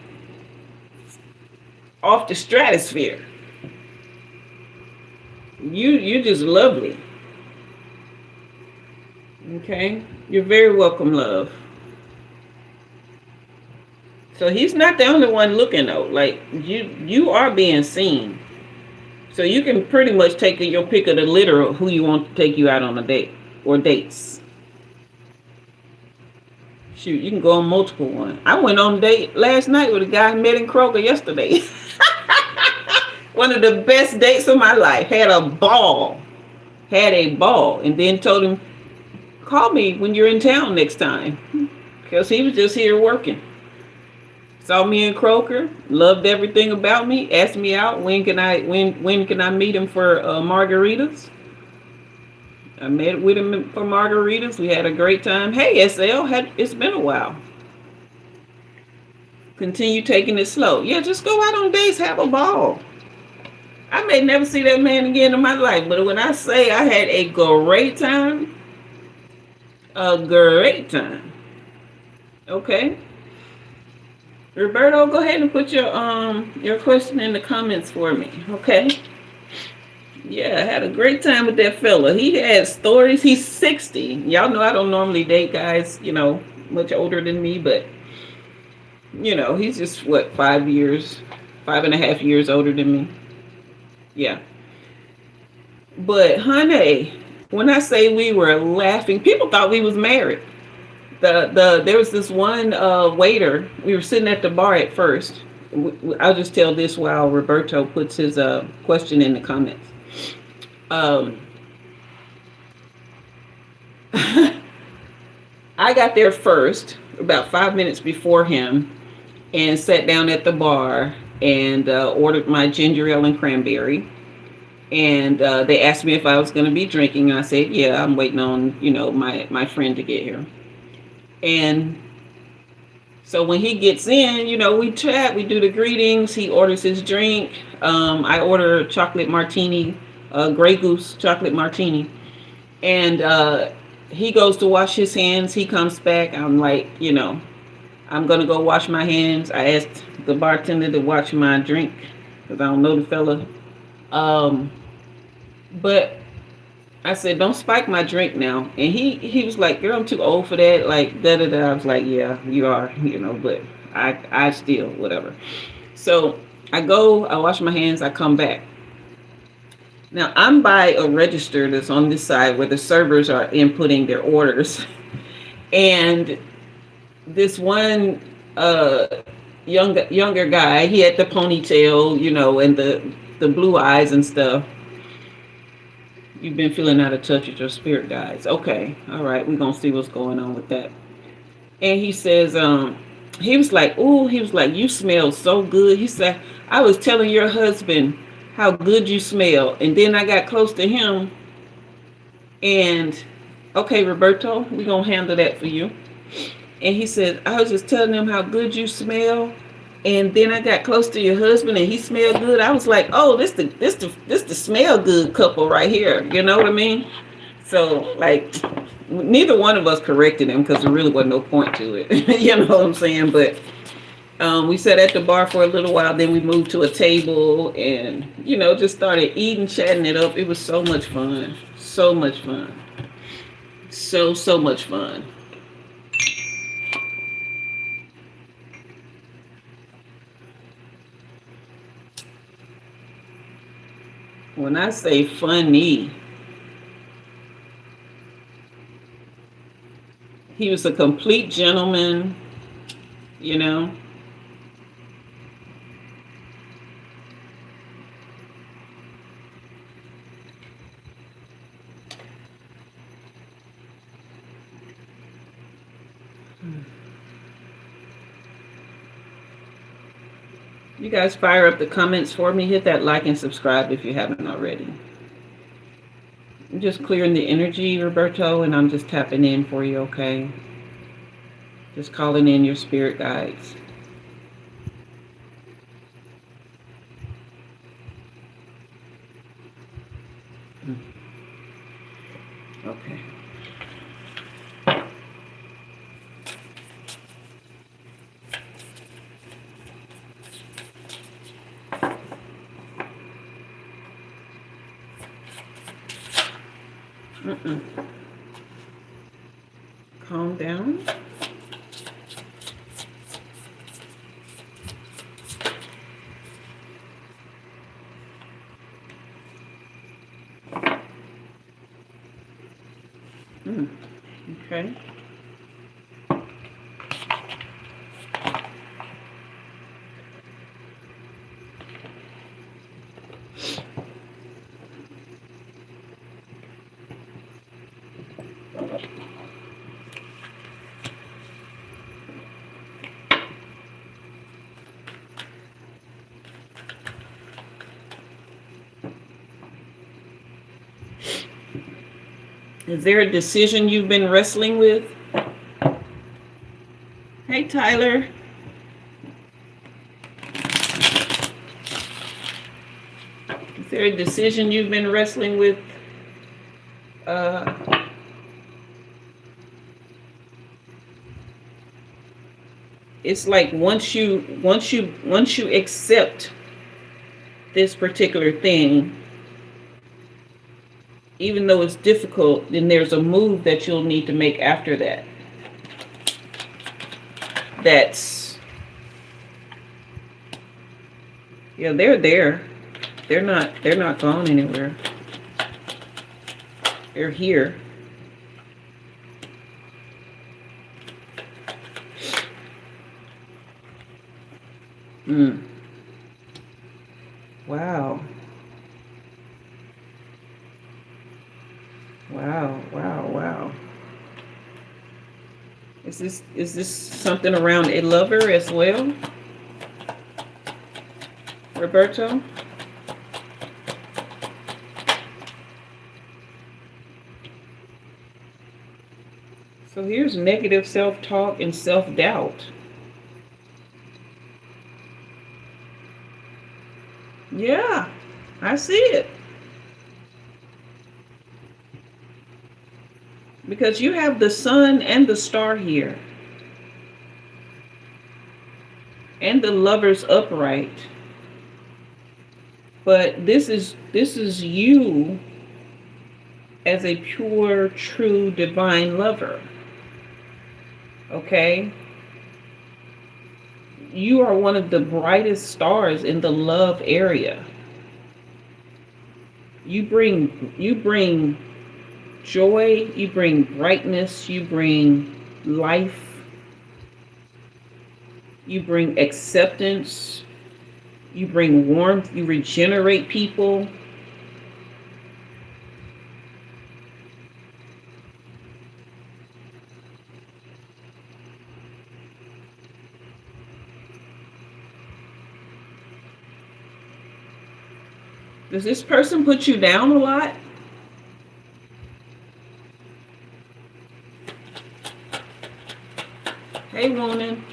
off the stratosphere. You're just lovely. Okay? You're very welcome, love. So he's not the only one looking though. Like you are being seen. So you can pretty much take your pick of the litter of who you want to take you out on a date or dates. Shoot, you can go on multiple ones. I went on a date last night with a guy I met in Kroger yesterday. One of the best dates of my life. Had a ball. And then told him, call me when you're in town next time. Because he was just here working. Saw me in Kroger, loved everything about me, asked me out. When can I meet him for margaritas? I met with him for margaritas. We had a great time. Hey, SL, it's been a while. Continue taking it slow. Yeah, just go out on dates, have a ball. I may never see that man again in my life, but when I say I had a great time, okay. Roberto, go ahead and put your question in the comments for me, okay? Yeah, I had a great time with that fella. He had stories. He's 60. Y'all know I don't normally date guys, much older than me, but he's just 5.5 years older than me. Yeah. But honey, when I say we were laughing, people thought we was married. There was this one waiter. We were sitting at the bar at first. I'll just tell this while Roberto puts his question in the comments. I got there first, about 5 minutes before him, and sat down at the bar and ordered my ginger ale and cranberry. And they asked me if I was going to be drinking. And I said, yeah, I'm waiting on my friend to get here. And so when he gets in, we chat, we do the greetings. He orders his drink. I order chocolate martini, Grey Goose chocolate martini. And he goes to wash his hands. He comes back. I'm like, I'm going to go wash my hands. I asked the bartender to watch my drink because I don't know the fella. But I said, don't spike my drink now. And he was like, girl, I'm too old for that. Like, da da da. I was like, yeah, you are, but I still, whatever. So I wash my hands, I come back. Now I'm by a register that's on this side where the servers are inputting their orders. And this one younger guy, he had the ponytail, and the blue eyes and stuff. You've been feeling out of touch with your spirit guides. Okay, all right, we're gonna see what's going on with that. And he says, he was like, "Ooh," he was like, "You smell so good." He said, "I was telling your husband how good you smell," and then I got close to him, and okay, Roberto, we're gonna handle that for you. And he said, "I was just telling him how good you smell." And then I got close to your husband, and he smelled good. I was like, "Oh, this the smell good couple right here." You know what I mean? So like, neither one of us corrected him because there really wasn't no point to it. You know what I'm saying? But we sat at the bar for a little while. Then we moved to a table, and just started eating, chatting it up. It was so much fun. So much fun. So much fun. When I say funny, he was a complete gentleman, you know. You guys fire up the comments for me. Hit that like and subscribe if you haven't already. I'm just clearing the energy, Roberto, and I'm just tapping in for you, okay? Just calling in your spirit guides. Okay. Calm down. Okay. Is there a decision you've been wrestling with? Hey, Tyler. Is there a decision you've been wrestling with? It's like once you accept this particular thing, even though it's difficult, then there's a move that you'll need to make after that. They're there. They're not gone anywhere. They're here. Wow. Wow. Is this something around a lover as well, Roberto? So here's negative self-talk and self-doubt. Yeah, I see it. Because you have the sun and the star here. And the lover's upright. But this is you as a pure, true, divine lover. Okay? You are one of the brightest stars in the love area. You bring joy, you bring brightness, you bring life, you bring acceptance, you bring warmth, you regenerate people. Does this person put you down a lot? Hey, woman.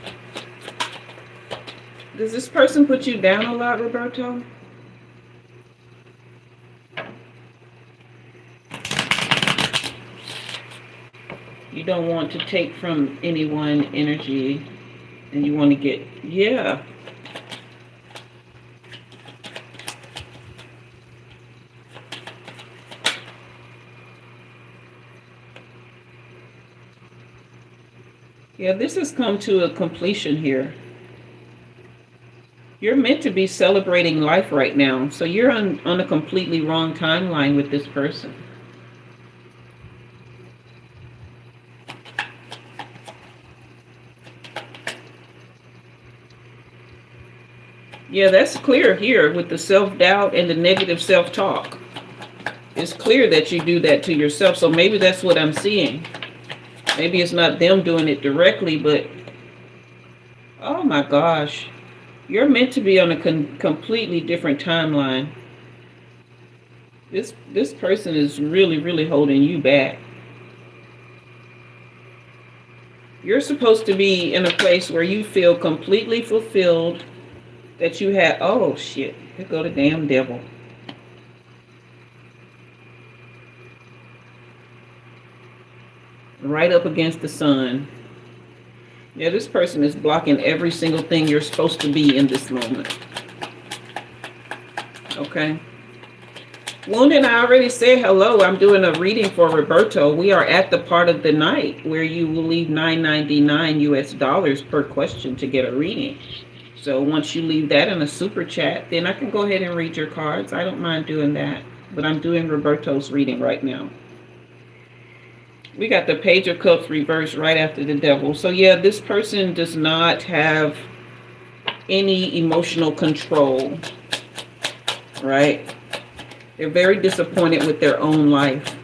Does this person put you down a lot, Roberto? You don't want to take from anyone energy, and you want to get, yeah. Yeah, this has come to a completion here. You're meant to be celebrating life right now, so you're on a completely wrong timeline with this person. Yeah, that's clear here with the self-doubt and the negative self-talk. It's clear that you do that to yourself, so maybe that's what I'm seeing. Maybe it's not them doing it directly, but oh my gosh, you're meant to be on a completely different timeline. This person is really, really holding you back. You're supposed to be in a place where you feel completely fulfilled, that you have, oh shit, here go the damn devil. Right up against the sun. Yeah, this person is blocking every single thing you're supposed to be in this moment. Okay. Wounded, I already said hello. I'm doing a reading for Roberto. We are at the part of the night where you will leave $9.99 US per question to get a reading. So once you leave that in a super chat, then I can go ahead and read your cards. I don't mind doing that. But I'm doing Roberto's reading right now. We got the Page of Cups reversed right after the devil. So yeah, this person does not have any emotional control, right? They're very disappointed with their own life.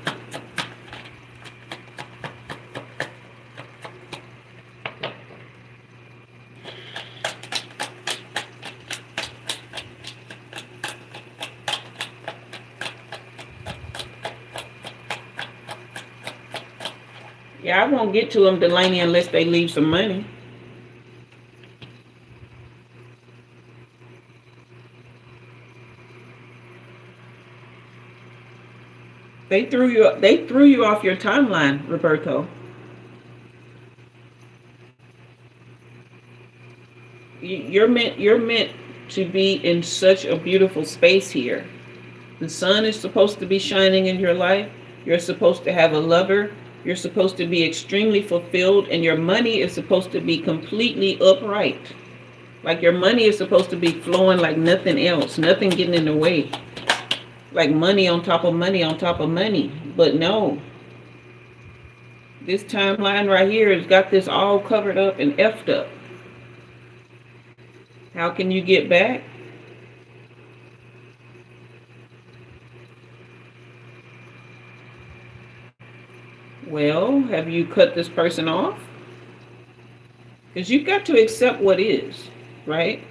Yeah, I won't get to them, Delaney, unless they leave some money. They threw you off your timeline, Roberto. You're meant to be in such a beautiful space here. The sun is supposed to be shining in your life. You're supposed to have a lover. You're supposed to be extremely fulfilled, and your money is supposed to be completely upright. Like your money is supposed to be flowing like nothing else, nothing getting in the way. Like money on top of money on top of money. But no. This timeline right here has got this all covered up and effed up. How can you get back? Well, have you cut this person off? Because you've got to accept what is, right?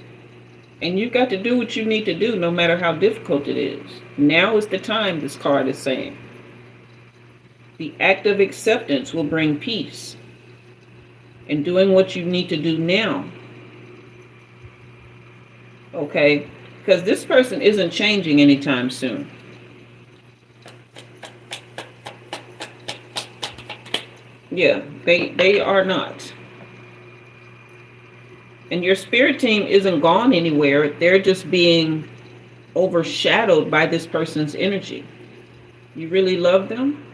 And you've got to do what you need to do, no matter how difficult it is. Now is the time, this card is saying. The act of acceptance will bring peace. And doing what you need to do now. Okay? Because this person isn't changing anytime soon. Yeah, they are not. And your spirit team isn't gone anywhere. They're just being overshadowed by this person's energy. You really love them?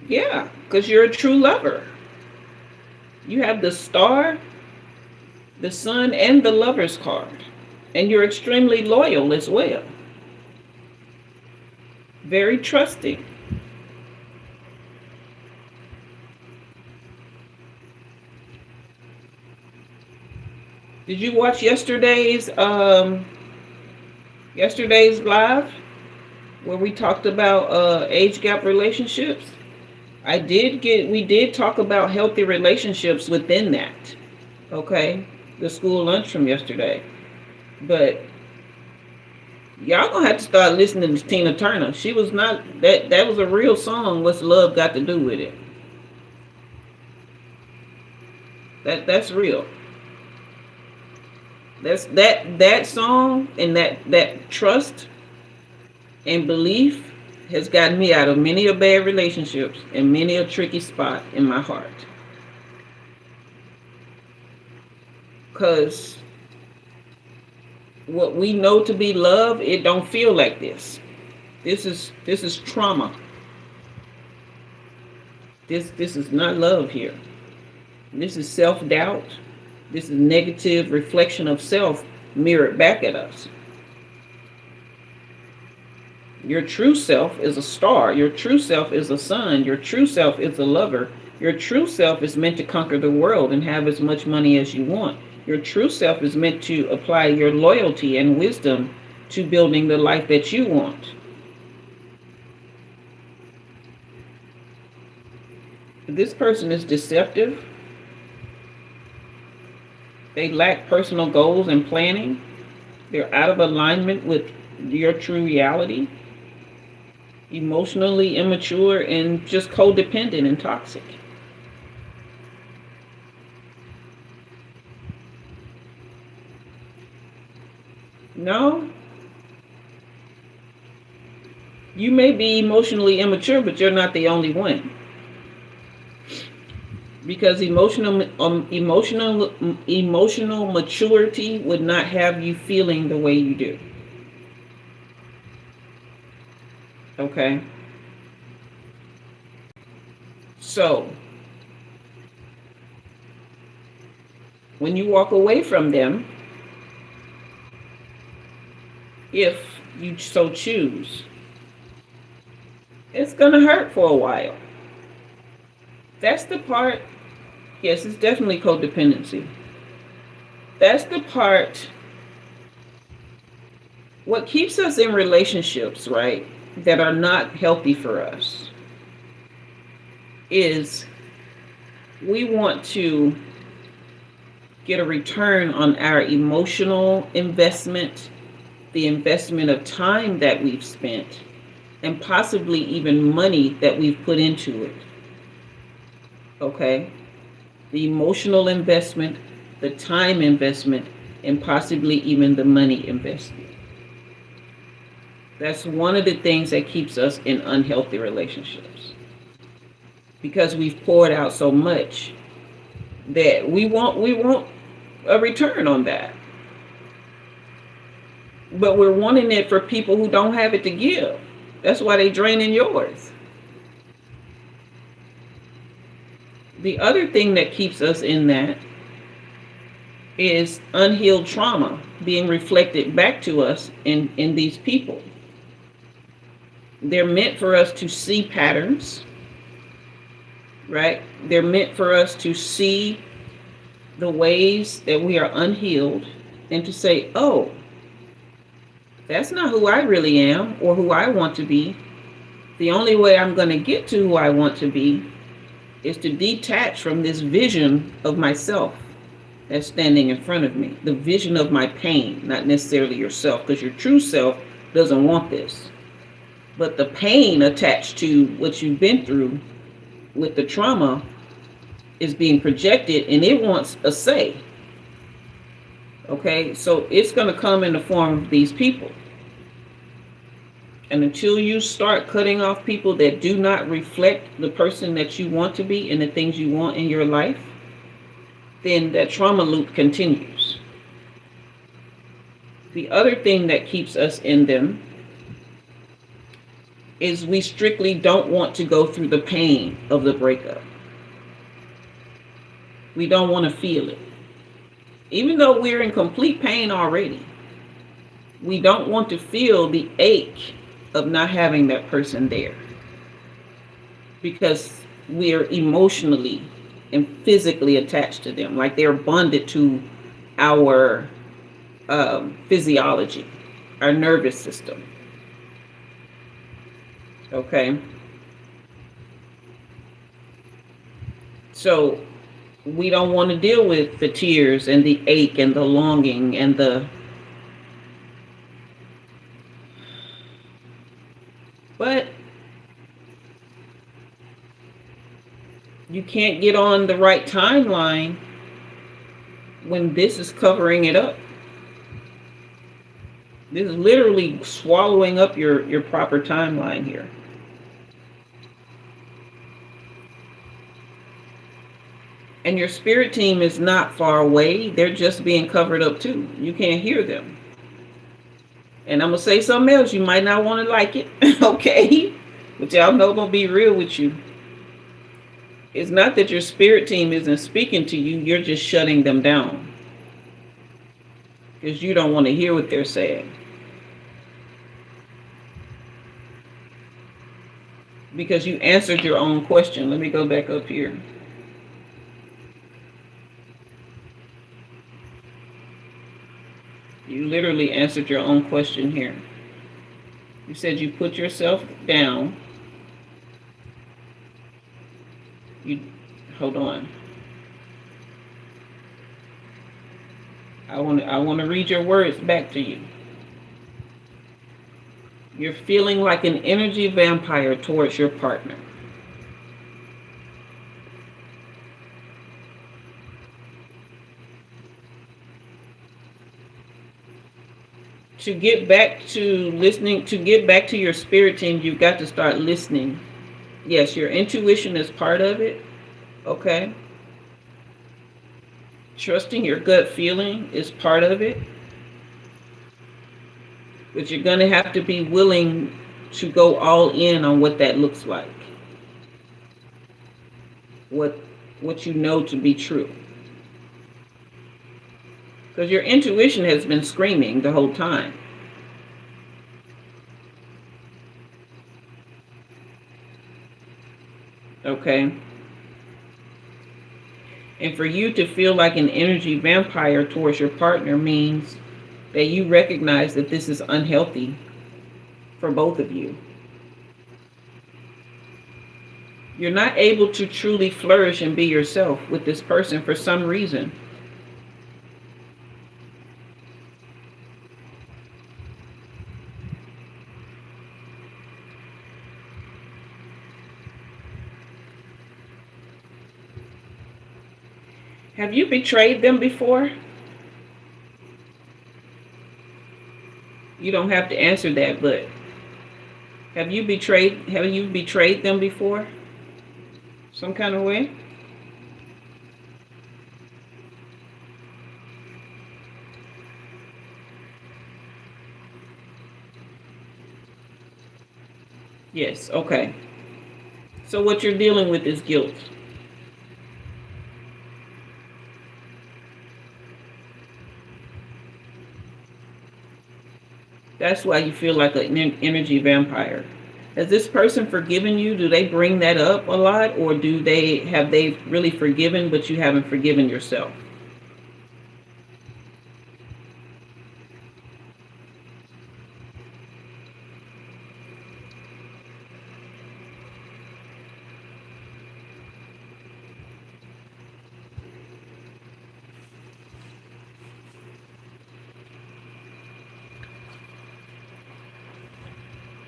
Yeah, because you're a true lover. You have the star, the sun, and the lover's card. And you're extremely loyal as well. Very trusting. Did you watch yesterday's live where we talked about age gap relationships? We did talk about healthy relationships within that. Okay? The school lunch from yesterday. But y'all gonna have to start listening to Tina Turner. She was not that was a real song. What's love got to do with it? That's real. That song and that trust and belief has gotten me out of many a bad relationships and many a tricky spot in my heart. Cause what we know to be love, it don't feel like this. This is trauma. This is not love here. This is self-doubt. This is negative reflection of self mirrored back at us. Your true self is a star. Your true self is a sun. Your true self is a lover. Your true self is meant to conquer the world and have as much money as you want. Your true self is meant to apply your loyalty and wisdom to building the life that you want. This person is deceptive. They lack personal goals and planning. They're out of alignment with your true reality. Emotionally immature and just codependent and toxic. No, you may be emotionally immature, but you're not the only one. Because emotional maturity would not have you feeling the way you do. Okay? So, when you walk away from them, if you so choose, it's going to hurt for a while. That's the part, yes, it's definitely codependency. That's the part, what keeps us in relationships, right, that are not healthy for us is we want to get a return on our emotional investment, the investment of time that we've spent, and possibly even money that we've put into it. Okay? The emotional investment, the time investment, and possibly even the money investment. That's one of the things that keeps us in unhealthy relationships. Because we've poured out so much that we want a return on that. But we're wanting it for people who don't have it to give. That's why they're draining yours. The other thing that keeps us in that is unhealed trauma being reflected back to us in these people. They're meant for us to see patterns, right? They're meant for us to see the ways that we are unhealed and to say, oh, that's not who I really am or who I want to be. The only way I'm going to get to who I want to be is to detach from this vision of myself that's standing in front of me. The vision of my pain, not necessarily yourself, because your true self doesn't want this. But the pain attached to what you've been through with the trauma is being projected and it wants a say. Okay, so it's going to come in the form of these people. And until you start cutting off people that do not reflect the person that you want to be and the things you want in your life, then that trauma loop continues. The other thing that keeps us in them is we strictly don't want to go through the pain of the breakup. We don't want to feel it. Even though we're in complete pain already, we don't want to feel the ache of not having that person there, because we're emotionally and physically attached to them, like they're bonded to our physiology, our nervous system. Okay. So we don't want to deal with the tears and the ache and the longing and but you can't get on the right timeline when this is covering it up. This is literally swallowing up your proper timeline here. And your spirit team is not far away. They're just being covered up too. You can't hear them. And I'm going to say something else. You might not want to like it. Okay. But y'all know I'm going to be real with you. It's not that your spirit team isn't speaking to you. You're just shutting them down, because you don't want to hear what they're saying. Because you answered your own question. Let me go back up here. You literally answered your own question here. You said you put yourself down. Hold on. I want to read your words back to you. You're feeling like an energy vampire towards your partner. To get back to listening, to get back to your spirit team, you've got to start listening. Yes, your intuition is part of it. Okay. Trusting your gut feeling is part of it. But you're going to have to be willing to go all in on what that looks like. What you know to be true. Because your intuition has been screaming the whole time. Okay. And for you to feel like an energy vampire towards your partner means that you recognize that this is unhealthy for both of you. You're not able to truly flourish and be yourself with this person for some reason. Have you betrayed them before? You don't have to answer that, but have you betrayed them before? Some kind of way? Yes, okay. So what you're dealing with is guilt. That's why you feel like an energy vampire. Has this person forgiven you? Do they bring that up a lot, or have they really forgiven, but you haven't forgiven yourself?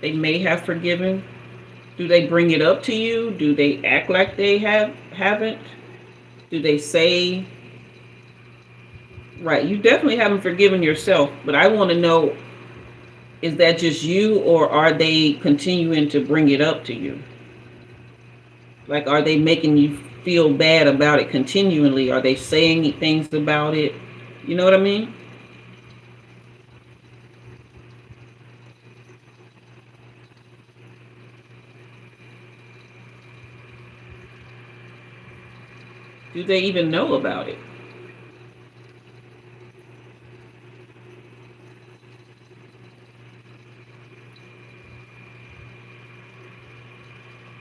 They may have forgiven. Do they bring it up to you? Do they act like they haven't? Do they say, right, you definitely haven't forgiven yourself, but I want to know, is that just you, or are they continuing to bring it up to you? Like, are they making you feel bad about it continually? Are they saying things about it? You know what I mean? Do they even know about it?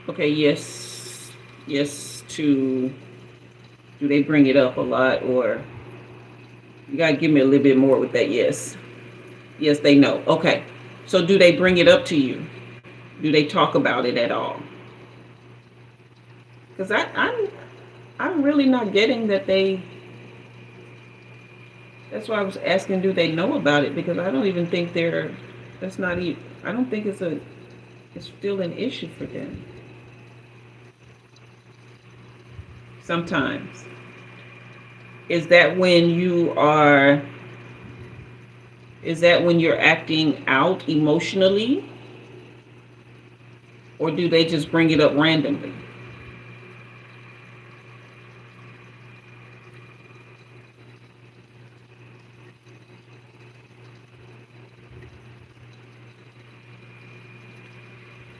Okay, yes. Yes to, do they bring it up a lot, or you gotta give me a little bit more with that yes. Yes, they know. Okay. So do they bring it up to you? Do they talk about it at all? Because I'm really not getting that they. That's why I was asking, do they know about it? Because I don't even think they're. That's not even. I don't think it's a. It's still an issue for them. Sometimes. Is that when you are. Is that when you're acting out emotionally? Or do they just bring it up randomly?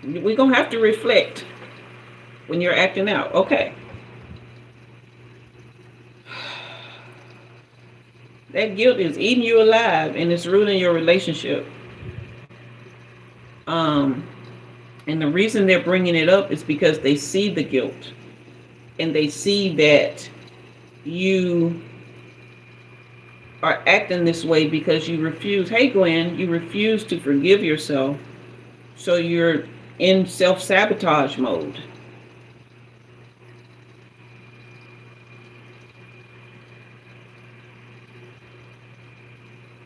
We're going to have to reflect when you're acting out. Okay. That guilt is eating you alive and it's ruining your relationship. And the reason they're bringing it up is because they see the guilt and they see that you are acting this way because you refuse. Hey, Gwen, you refuse to forgive yourself. So you're in self-sabotage mode.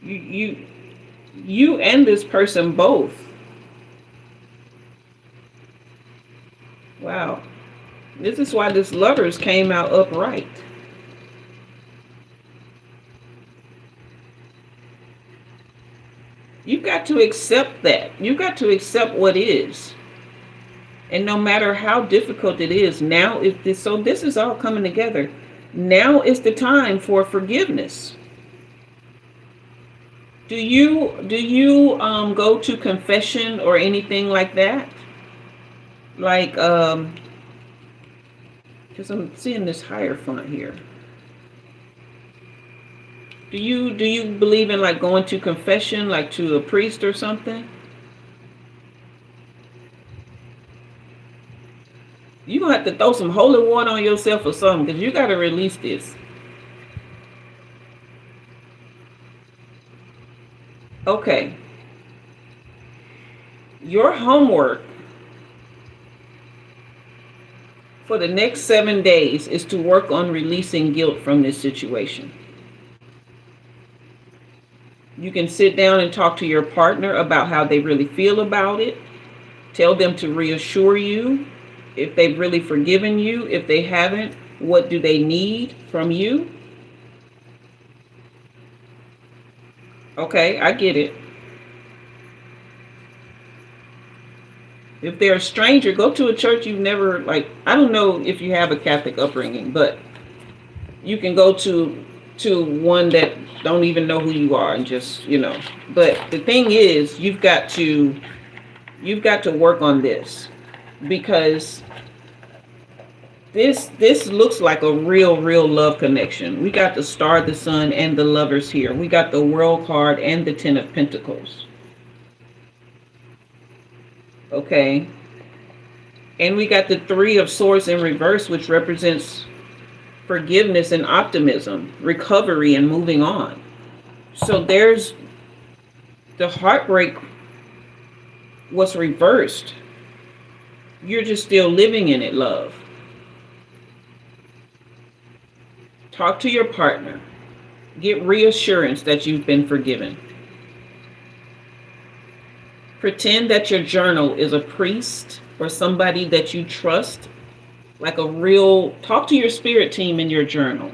You and this person both. Wow. This is why this lovers came out upright. You've got to accept that. You've got to accept what is. And no matter how difficult it is, now is this, so this is all coming together. Now is the time for forgiveness. Do you go to confession or anything like that? Like because I'm seeing this Hierophant here. Do you believe in like going to confession, like to a priest or something? You're gonna have to throw some holy water on yourself or something, because you gotta release this. Okay. Your homework for the next 7 days is to work on releasing guilt from this situation. You can sit down and talk to your partner about how they really feel about it. Tell them to reassure you if they've really forgiven you. If they haven't, what do they need from you? Okay, I get it. If they're a stranger, go to a church you've never, like, I don't know if you have a Catholic upbringing, but you can go to one that don't even know who you are and just, But the thing is, you've got to work on this, because this looks like a real love connection. We got the Star, the Sun, and the Lovers here. We got the World card and the Ten of Pentacles. Okay. And we got the Three of Swords in reverse, which represents forgiveness and optimism, recovery and moving on. So there's the heartbreak was reversed. You're just still living in it, love. Talk to your partner. Get reassurance that you've been forgiven. Pretend that your journal is a priest or somebody that you trust, like talk to your spirit team in your journal.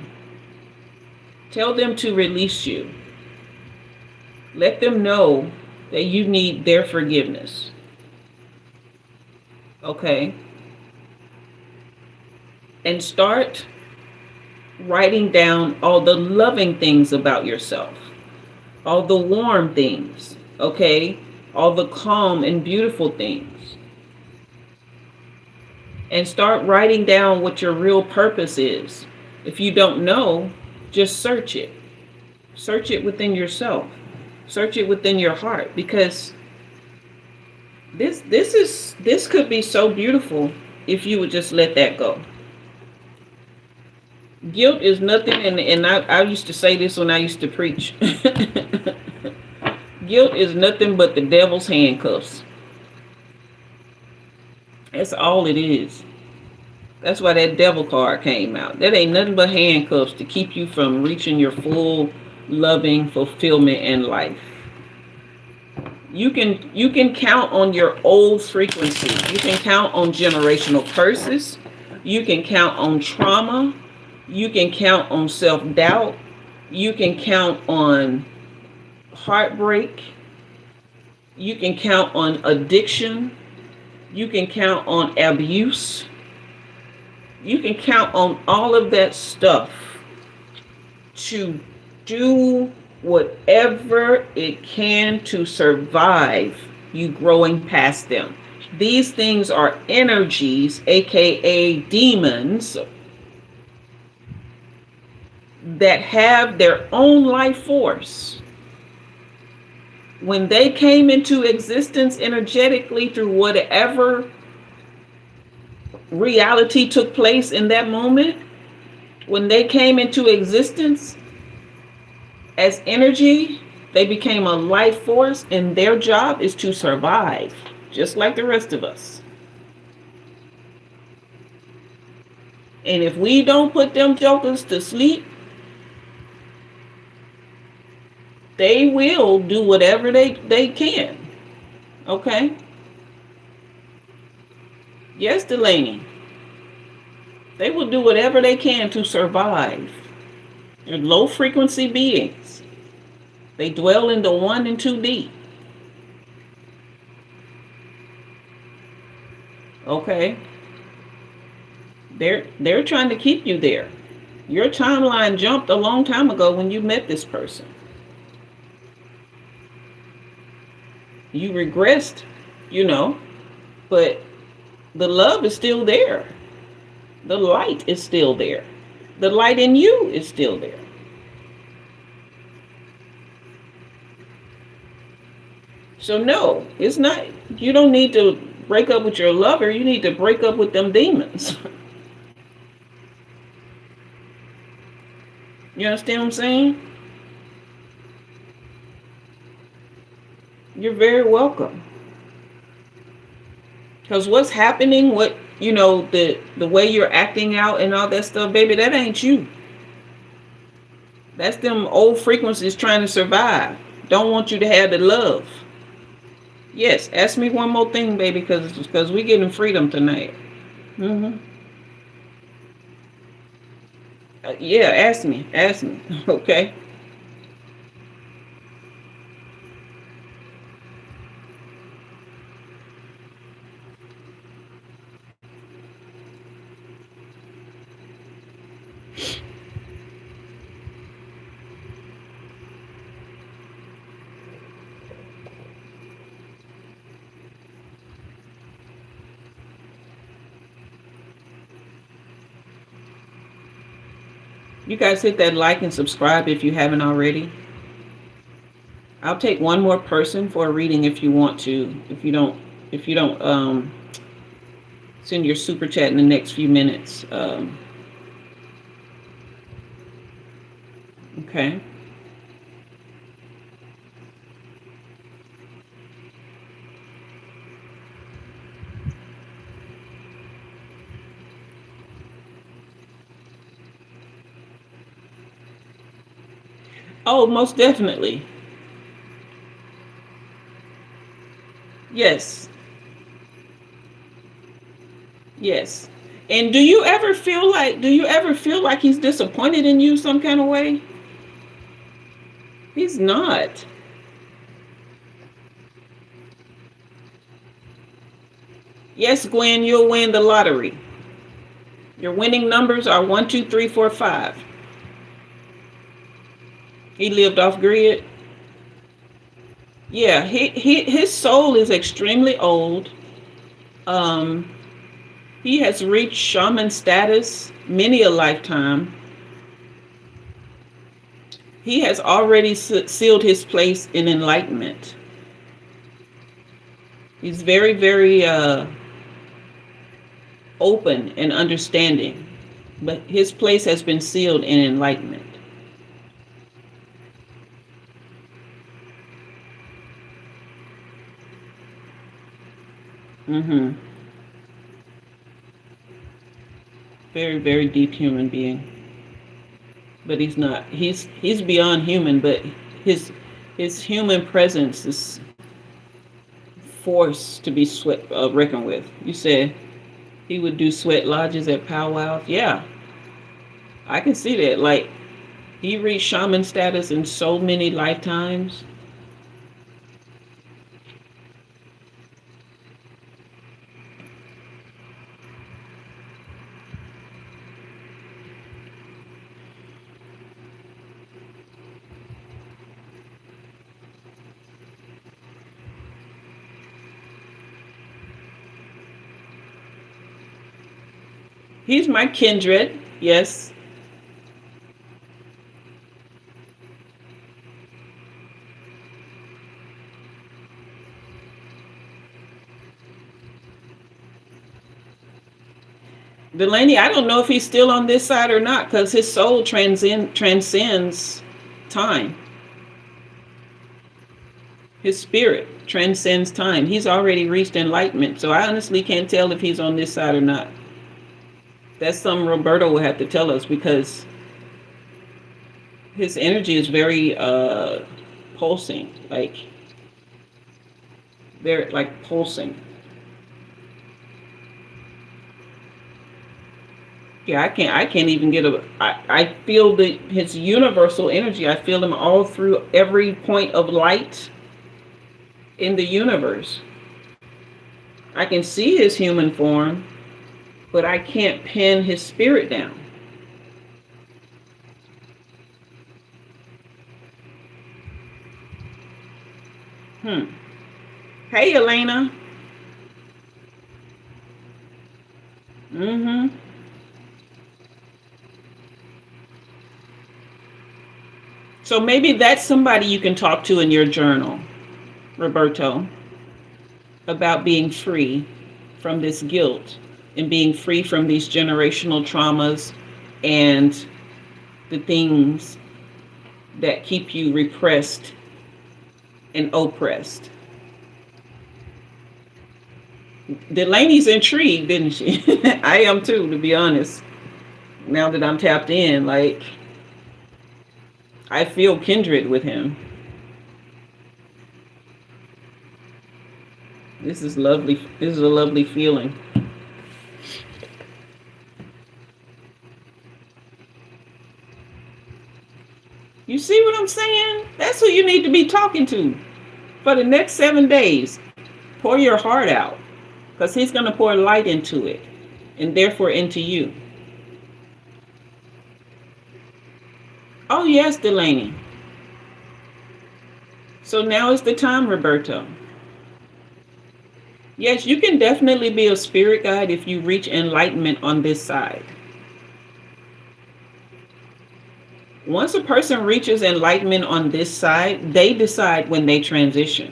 Tell them to release you. Let them know that you need their forgiveness. Okay? And start writing down all the loving things about yourself, all the warm things, okay? All the calm and beautiful things. And start writing down what your real purpose is. If you don't know, just search it. Search it within yourself. Search it within your heart, because this could be so beautiful if you would just let that go. Guilt is nothing, and I used to say this when I used to preach. Guilt is nothing but the devil's handcuffs. That's all it is. That's why that devil card came out. That ain't nothing but handcuffs to keep you from reaching your full loving fulfillment in life. You can count on your old frequency. You can count on generational curses. You can count on trauma. You can count on self-doubt. You can count on heartbreak. You can count on addiction. You can count on abuse. You can count on all of that stuff to do whatever it can to survive you growing past them. These things are energies, aka demons, that have their own life force. When they came into existence energetically through whatever reality took place in that moment, when they came into existence as energy, they became a life force, and their job is to survive, just like the rest of us. And if we don't put them jokers to sleep, they will do whatever they can. Okay? Yes, Delaney. They will do whatever they can to survive. They're low frequency beings. They dwell in the 1 and 2D. Okay? They're trying to keep you there. Your timeline jumped a long time ago when you met this person. You regressed, but the love is still there. The light is still there. The light in you is still there. So no, it's not, you don't need to break up with your lover. You need to break up with them demons. You understand what I'm saying? You're very welcome. Because what's happening, the way you're acting out and all that stuff, baby, that ain't you. That's them old frequencies trying to survive. Don't want you to have the love. Yes, ask me one more thing, baby, because we're getting freedom tonight. Yeah, ask me. Okay. You guys hit that like and subscribe if you haven't already. I'll take one more person for a reading if you want to. If you don't send your super chat in the next few minutes. Okay. Oh, most definitely. Yes. Yes. And do you ever feel like he's disappointed in you some kind of way? He's not. Yes, Gwen, you'll win the lottery. Your winning numbers are 1, 2, 3, 4, 5. He lived off grid. Yeah, his soul is extremely old. He has reached shaman status many a lifetime. He has already sealed his place in enlightenment. He's very, very open and understanding, but his place has been sealed in enlightenment. Mm-hmm. Very, very deep human being. But he's not. He's beyond human, but his his human presence is forced to be reckoned with. You said he would do sweat lodges at powwows. Yeah, I can see that. Like, he reached shaman status in so many lifetimes. He's my kindred. Yes. Delaney, I don't know if he's still on this side or not, because his soul transcends time. His spirit transcends time. He's already reached enlightenment. So I honestly can't tell if he's on this side or not. That's something Roberto will have to tell us, because his energy is very pulsing, like very like pulsing. Yeah, I can't even get I feel his universal energy. I feel him all through every point of light in the universe. I can see his human form, but I can't pin his spirit down. Hey, Elena. Mm-hmm. So maybe that's somebody you can talk to in your journal, Roberto, about being free from this guilt and being free from these generational traumas and the things that keep you repressed and oppressed. Delaney's intrigued, didn't she? I am too, to be honest. Now that I'm tapped in, like, I feel kindred with him. This is lovely. This is a lovely feeling. You see what I'm saying? That's who you need to be talking to for the next 7 days. Pour your heart out, because he's going to pour light into it, and therefore into you. Oh, yes, Delaney. So now is the time, Roberto. Yes, you can definitely be a spirit guide if you reach enlightenment on this side. Once a person reaches enlightenment on this side, they decide when they transition.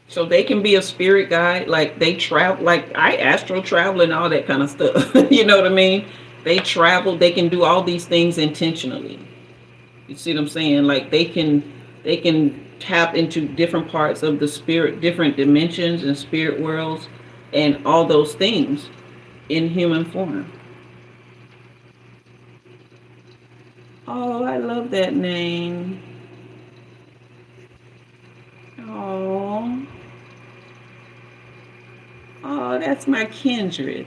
So they can be a spirit guide, like they travel, like I astral travel and all that kind of stuff. You know what I mean? They travel, they can do all these things intentionally. You see what I'm saying? Like they can tap into different parts of the spirit, different dimensions and spirit worlds, and all those things in human form. Oh, I love that name. Oh, oh, that's my kindred.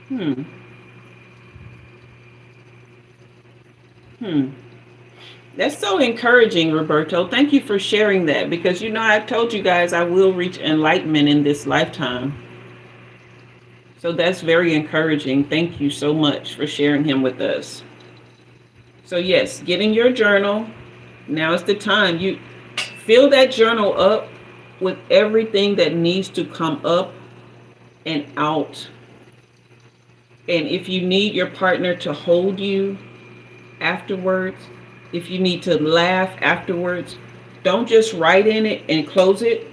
Hmm. Hmm. That's so encouraging, Roberto. Thank you for sharing that, because I've told you guys I will reach enlightenment in this lifetime. So that's very encouraging. Thank you so much for sharing him with us. So yes, get in your journal. Now is the time. You fill that journal up with everything that needs to come up and out. And if you need your partner to hold you afterwards, if you need to laugh afterwards, don't just write in it and close it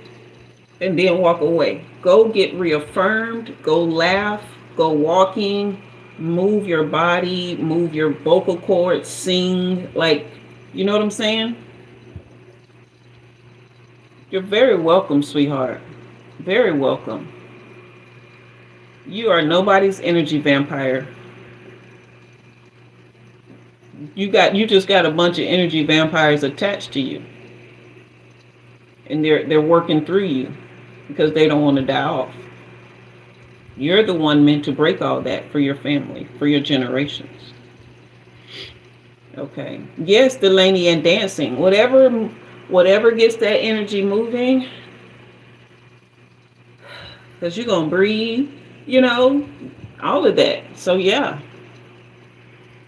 and then walk away. Go get reaffirmed, go laugh, go walking, move your body, move your vocal cords, sing, like, you know what I'm saying? You're very welcome, sweetheart. Very welcome. You are nobody's energy vampire. You just got a bunch of energy vampires attached to you. And they're working through you because they don't want to die off. You're the one meant to break all that for your family, for your generations. Okay. Yes, Delaney, and dancing. Whatever gets that energy moving, because you're going to breathe, all of that. So yeah.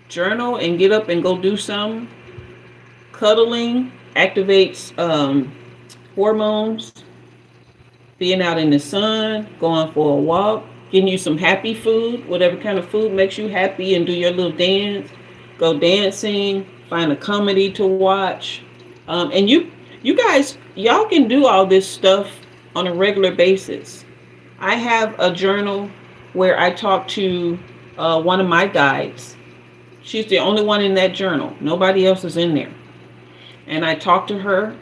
Journal and get up and go do something. Cuddling activates hormones. Being out in the sun, going for a walk, getting you some happy food, whatever kind of food makes you happy, and do your little dance. Go dancing, find a comedy to watch. And you guys, y'all can do all this stuff on a regular basis. I have a journal where I talk to one of my guides. She's the only one in that journal. Nobody else is in there. And I talk to her,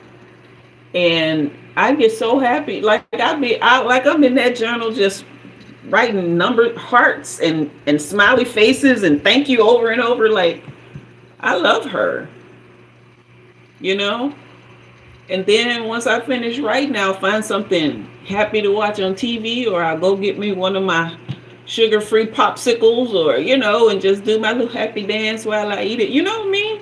and I get so happy. Like I'm in that journal just writing number hearts and smiley faces and thank you over and over. Like, I love her, And then once I finish writing, I'll find something happy to watch on TV, or I'll go get me one of my sugar-free popsicles, or, and just do my little happy dance while I eat it. You know what I mean?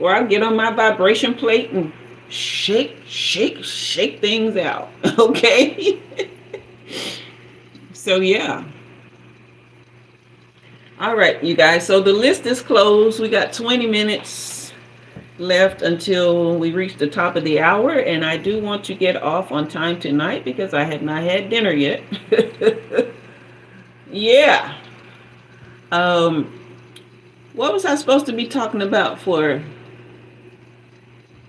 Or I'll get on my vibration plate and shake things out. Okay? So, yeah. All right, you guys. So the list is closed. We got 20 minutes left until we reach the top of the hour. And I do want to get off on time tonight because I have not had dinner yet. Yeah. What was I supposed to be talking about for,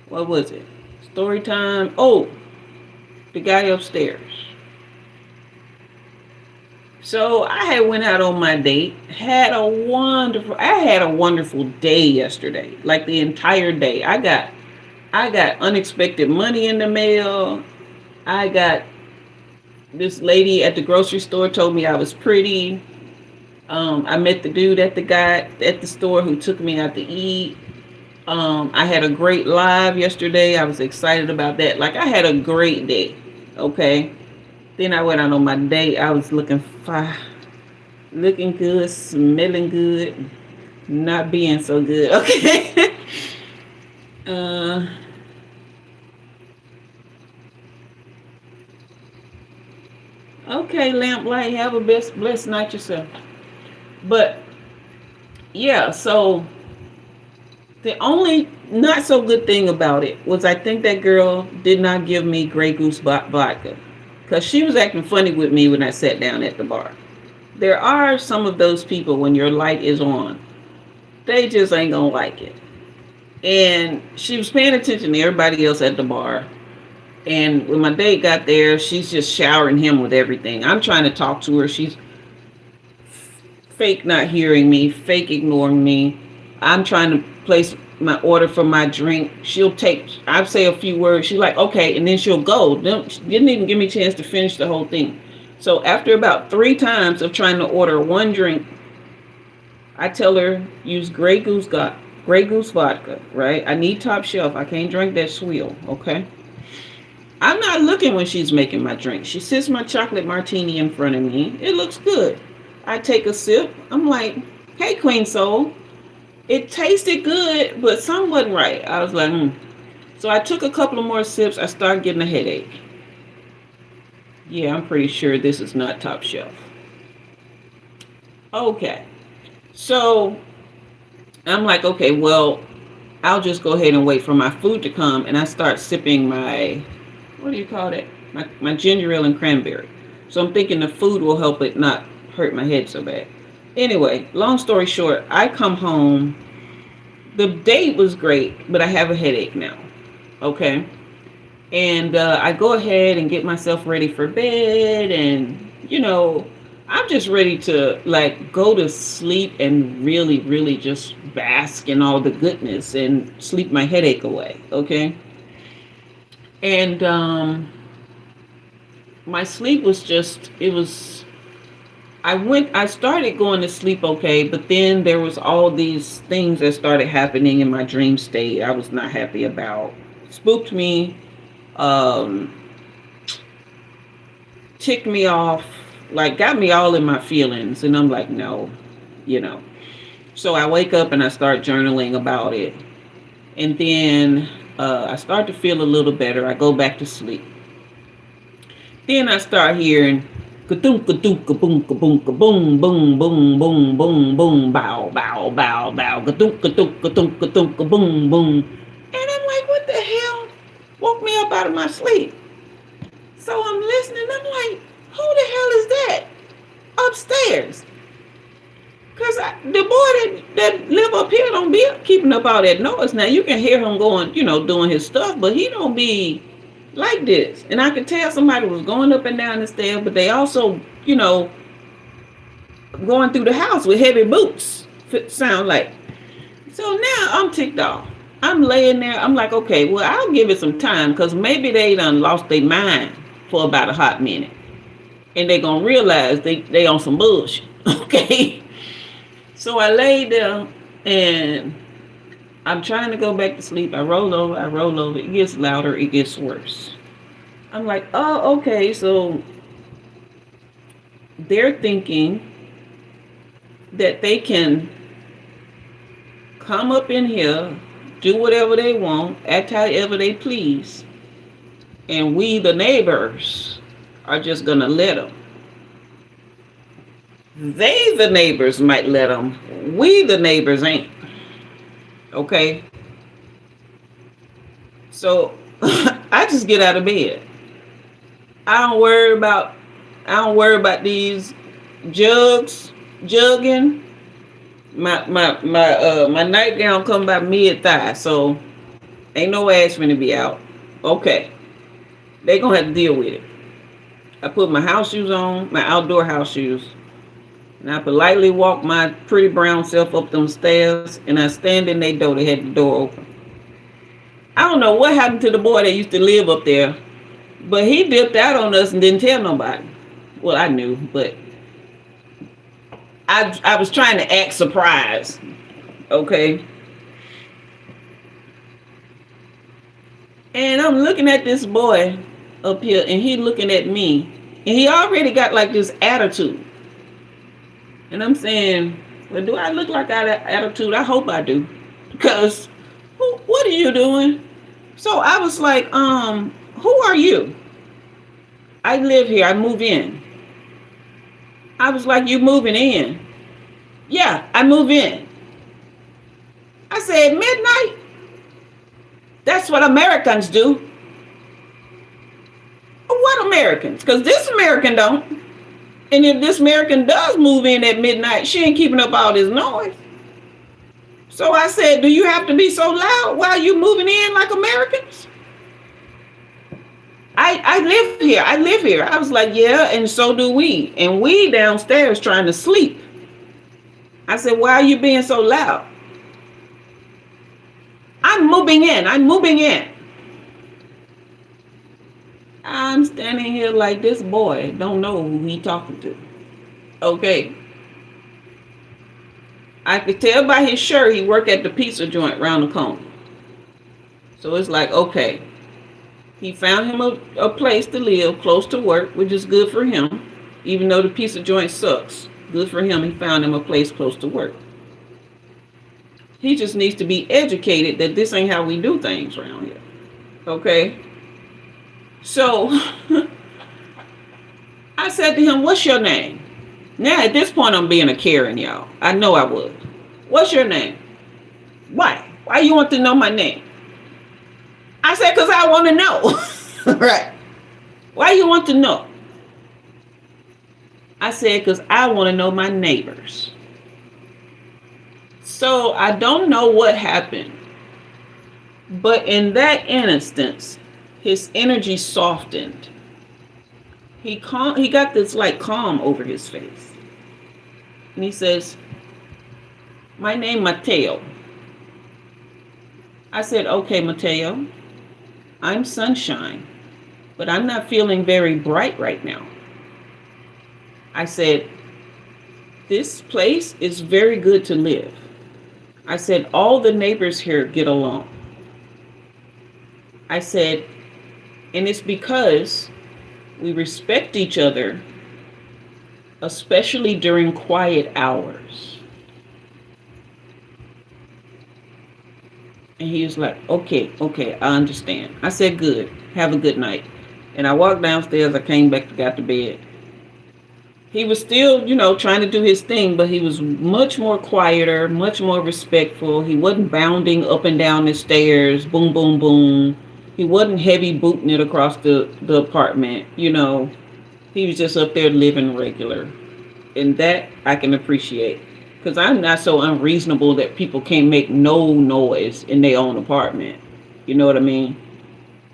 what was it? Story time. Oh, the guy upstairs. So I had went out on my date, I had a wonderful day yesterday, like the entire day. I got unexpected money in the mail. I got this lady at the grocery store told me I was pretty. I met the dude at the store who took me out to eat. I had a great live yesterday. I was excited about that. Like, I had a great day. Okay. Then I went out on my date. I was looking fine, looking good, smelling good, not being so good. Okay. Okay, Lamplight, have a blessed night yourself. But yeah, so the only not so good thing about it was I think that girl did not give me Grey Goose vodka, because she was acting funny with me when I sat down at the bar. There are some of those people, when your light is on, they just ain't gonna like it. And she was paying attention to everybody else at the bar. And when my date got there, she's just showering him with everything. I'm trying to talk to her. She's fake not hearing me, fake ignoring me. I'm trying to place my order for my drink. I'll say a few words. She's like, okay, and then she'll go. She didn't even give me a chance to finish the whole thing. So after about 3 times of trying to order one drink, I tell her, use Grey Goose vodka, right? I need top shelf. I can't drink that swill, okay? I'm not looking when she's making my drink. She sits my chocolate martini in front of me. It looks good. I take a sip. I'm like, hey, Queen Soul. It tasted good, but something wasn't right. I was like, So I took a couple of more sips. I started getting a headache. Yeah, I'm pretty sure this is not top shelf. Okay. So I'm like, okay, well, I'll just go ahead and wait for my food to come. And I start sipping my, what do you call that? My ginger ale and cranberry. So I'm thinking the food will help it not hurt my head so bad. Anyway, long story short, I come home. The date was great, but I have a headache now. Okay. And I go ahead and get myself ready for bed. And, I'm just ready to like go to sleep and really, really just bask in all the goodness and sleep my headache away. Okay. And my sleep was just, it was, I started going to sleep okay, but then there was all these things that started happening in my dream state I was not happy about. Spooked me, um, ticked me off, like got me all in my feelings. And I'm like, no, you know. So I wake up and I start journaling about it. And then I start to feel a little better. I go back to sleep. Then I start hearing ka-doom, ka-doom, ka-boom, ka-boom, ka-boom, boom, boom, boom, boom, boom, bow, bow, bow, bow, ka-doom, ka-doom, ka-doom, ka-doom, ka-boom, boom. And I'm like, what the hell woke me up out of my sleep? So I'm listening. I'm like, who the hell is that upstairs? Because the boy that live up here don't be keeping up all that noise. Now, you can hear him going, doing his stuff, but he don't be like this. And I could tell somebody was going up and down the stairs, but they also, going through the house with heavy boots, sound like. So now I'm ticked off. I'm laying there. I'm like, okay, well, I'll give it some time because maybe they done lost their mind for about a hot minute. And they going to realize they on some bullshit. Okay. So I lay there and I'm trying to go back to sleep. I roll over. It gets louder. It gets worse. I'm like, oh, okay. So they're thinking that they can come up in here, do whatever they want, act however they please. And we, the neighbors, are just going to let them. They, the neighbors, might let them. We, the neighbors, ain't. Okay? So I just get out of bed. I don't worry about these jugging. My nightgown come by mid thigh, so ain't no ass finna be out. Okay. They gonna have to deal with it. I put my house shoes on, my outdoor house shoes. And I politely walk my pretty brown self up them stairs, and I stand in their door. They had the door open. I don't know what happened to the boy that used to live up there, but he dipped out on us and didn't tell nobody. Well, I knew, but I was trying to act surprised. Okay. And I'm looking at this boy up here, and he looking at me, and he already got like this attitude. And I'm saying, well, do I look like that attitude? I hope I do. Because, what are you doing? So I was like, who are you? I live here. I move in. I was like, you moving in? Yeah, I move in. I said, midnight? That's what Americans do. What Americans? Because this American don't. And if this American does move in at midnight, she ain't keeping up all this noise. So I said, do you have to be so loud while you moving in like Americans? I live here. I live here. I was like, yeah, and so do we. And we downstairs trying to sleep. I said, why are you being so loud? I'm moving in. I'm moving in. I'm standing here like this boy don't know who he talking to. Okay. I could tell by his shirt he worked at the pizza joint around the corner. So it's like, okay. He found him a place to live close to work, which is good for him. Even though the pizza joint sucks. Good for him. He found him a place close to work. He just needs to be educated that this ain't how we do things around here. Okay. So I said to him, what's your name? Now at this point I'm being a Karen, y'all. I know I would. What's your name? Why? Why you want to know my name? I said, because I want to know. Right. Why you want to know? I said, because I want to know my neighbors. So I don't know what happened. But in that instance, his energy softened. He got this like calm over his face. And he says, my name Mateo. I said, okay, Mateo, I'm sunshine, but I'm not feeling very bright right now. I said, this place is very good to live. I said, all the neighbors here get along. I said, and it's because we respect each other, especially during quiet hours. And he was like, okay, I understand. I said, good. Have a good night. And I walked downstairs. I came back, got to bed. He was still, trying to do his thing, but he was much more quieter, much more respectful. He wasn't bounding up and down the stairs, boom, boom, boom. He wasn't heavy booting it across the apartment, He was just up there living regular. And that I can appreciate. Because I'm not so unreasonable that people can't make no noise in their own apartment. You know what I mean?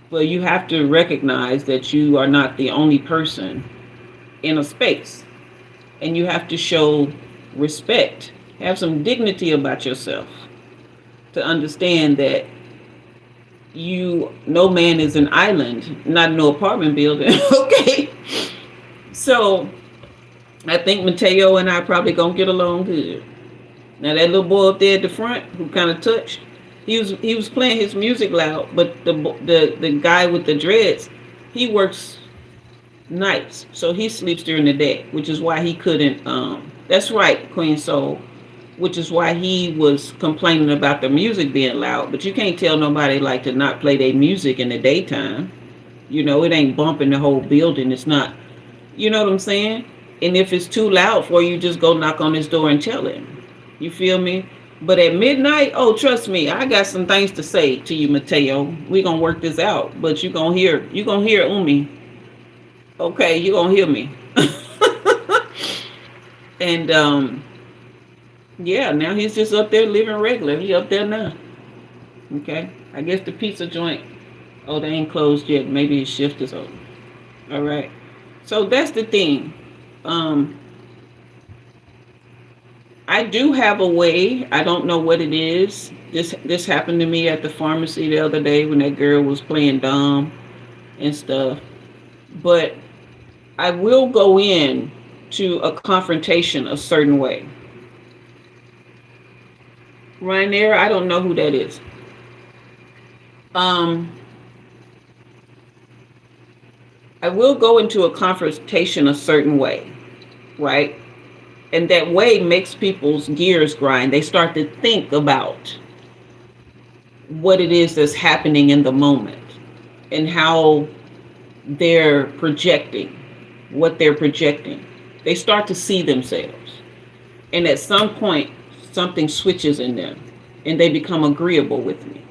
But you have to recognize that you are not the only person in a space. And you have to show respect. Have some dignity about yourself. To understand that no man is an island, not no apartment building. Okay? So I think Mateo and I probably gonna get along good. Now that little boy up there at the front who kind of touched, he was playing his music loud, but the guy with the dreads, he works nights, so he sleeps during the day, which is why he couldn't. That's right, Queen Soul, which is why he was complaining about the music being loud. But you can't tell nobody like to not play their music in the daytime. It ain't bumping the whole building. It's not. You know what I'm saying? And if it's too loud for you, just go knock on his door and tell him. You feel me? But at midnight, oh, trust me, I got some things to say to you, Mateo. We're going to work this out. But you're going to hear Umi. Okay, you're going to hear me. And, yeah, now he's just up there living regular. He up there now. Okay? I guess the pizza joint, oh, they ain't closed yet. Maybe his shift is over. All right. So that's the thing. I do have a way. I don't know what it is. This happened to me at the pharmacy the other day when that girl was playing dumb and stuff. But I will go in to a confrontation a certain way. Ryanair, I don't know who that is. I will go into a confrontation a certain way, right? And that way makes people's gears grind. They start to think about what it is that's happening in the moment and how they're projecting, what they're projecting. They start to see themselves. And at some point, something switches in them and they become agreeable with me.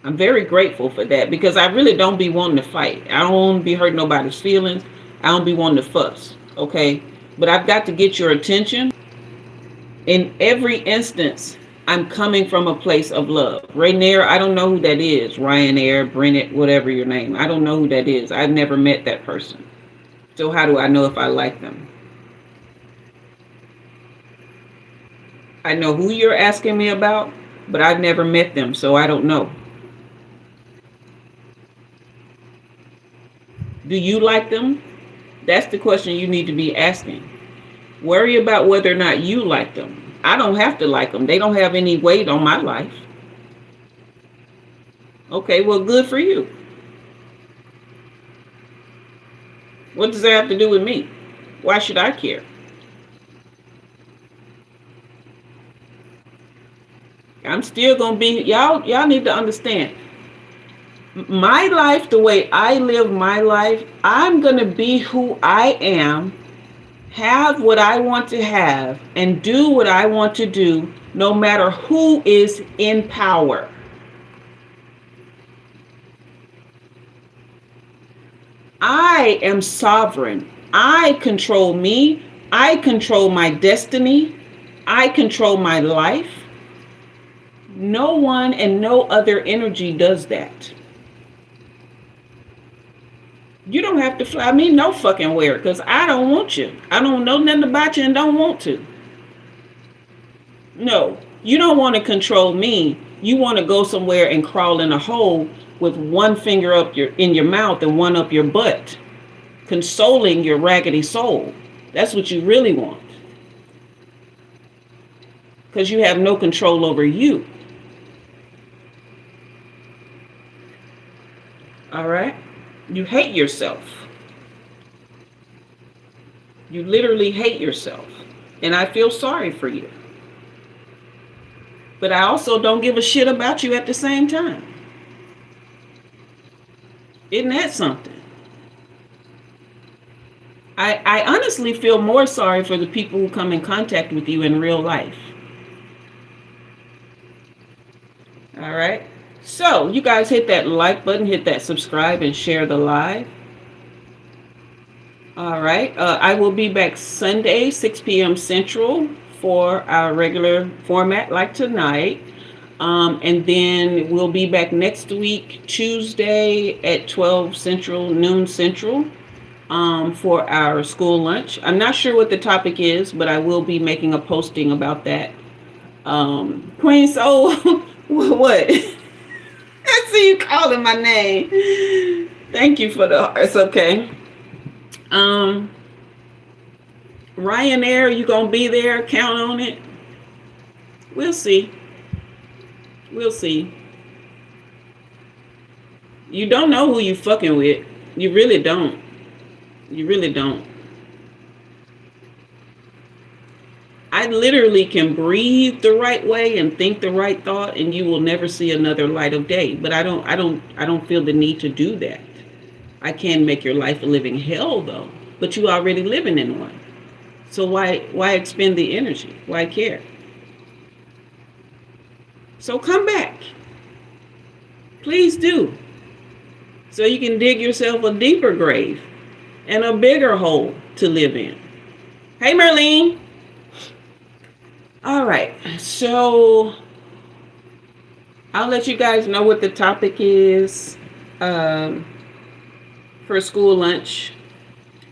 I'm very grateful for that because I really don't be wanting to fight. I don't be hurting nobody's feelings. I don't be wanting to fuss, okay? But I've got to get your attention. In every instance, I'm coming from a place of love. Rainier, I don't know who that is. Ryanair, Brennett, whatever your name. I don't know who that is. I've never met that person. So how do I know if I like them? I know who you're asking me about, but I've never met them, so I don't know. Do you like them? That's the question you need to be asking. Worry about whether or not you like them. I don't have to like them. They don't have any weight on my life. Okay, well, good for you. What does that have to do with me? Why should I care? I'm still going to be, y'all need to understand. My life, the way I live my life, I'm going to be who I am have what I want to have, and do what I want to do, no matter who is in power. I am sovereign. I control me. I control my destiny. I control my life. No one and no other energy does that. You don't have to fly me no fucking where, because I don't want you. I don't know nothing about you and don't want to. No, you don't want to control me. You want to go somewhere and crawl in a hole with one finger up in your mouth and one up your butt, consoling your raggedy soul. That's what you really want. Because you have no control over you. All right? You hate yourself. You literally hate yourself. And I feel sorry for you. But I also don't give a shit about you at the same time. Isn't that something? I honestly feel more sorry for the people who come in contact with you in real life. All right? So, you guys hit that like button, hit that subscribe, and share the live. All right. I will be back Sunday, 6 p.m. Central for our regular format like tonight. And then we'll be back next week, Tuesday at 12 Central, noon Central, for our school lunch. I'm not sure what the topic is, but I will be making a posting about that. Queen Soul, what? I see you calling my name. Thank you for the hearts. Okay. Ryanair, you gonna be there? Count on it. We'll see. We'll see. You don't know who you fucking with. You really don't. You really don't. I literally can breathe the right way and think the right thought, and you will never see another light of day. But I don't feel the need to do that. I can make your life a living hell though. But you already living in one. So why expend the energy? Why care? So come back. Please do. So you can dig yourself a deeper grave and a bigger hole to live in. Hey, Merlene. All right. So I'll let you guys know what the topic is for school lunch.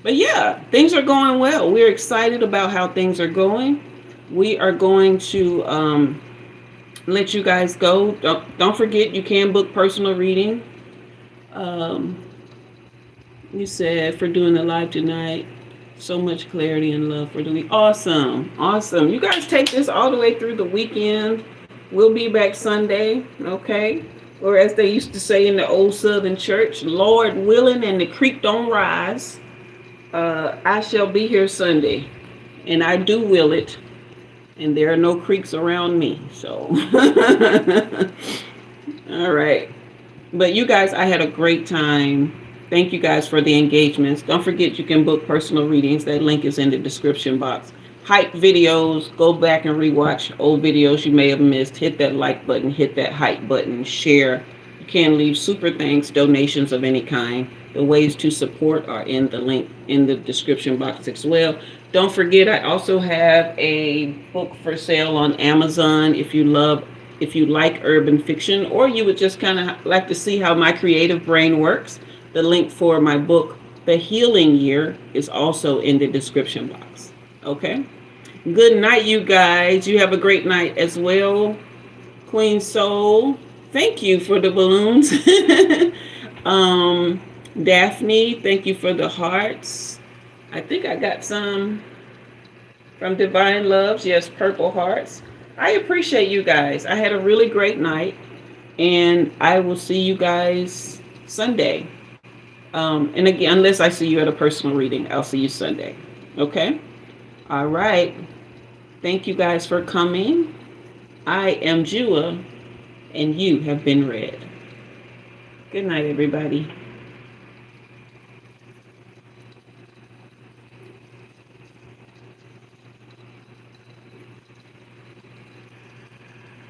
But yeah, things are going well. We're excited about how things are going. We are going to let you guys go. Don't forget, you can book personal reading. You said for doing the live tonight. So much clarity and love for the week. Awesome. Awesome. You guys take this all the way through the weekend. We'll be back Sunday. Okay. Or as they used to say in the old Southern church, Lord willing and the creek don't rise. I shall be here Sunday, and I do will it, and there are no creeks around me, so all right. But you guys, I had a great time. Thank you guys for the engagements. Don't forget, you can book personal readings. That link is in the description box. Hype videos, go back and rewatch old videos you may have missed. Hit that like button, hit that hype button, share. You can leave super thanks, donations of any kind. The ways to support are in the link in the description box as well. Don't forget, I also have a book for sale on Amazon if you like urban fiction, or you would just kind of like to see how my creative brain works. The link for my book, The Healing Year, is also in the description box. Okay? Good night, you guys. You have a great night as well. Queen Soul, thank you for the balloons. Daphne, thank you for the hearts. I think I got some from Divine Loves. Yes, purple hearts. I appreciate you guys. I had a really great night, and I will see you guys Sunday. And again, unless I see you at a personal reading, I'll see you Sunday. Okay? All right. Thank you guys for coming. I am Jua, and you have been read. Good night, everybody.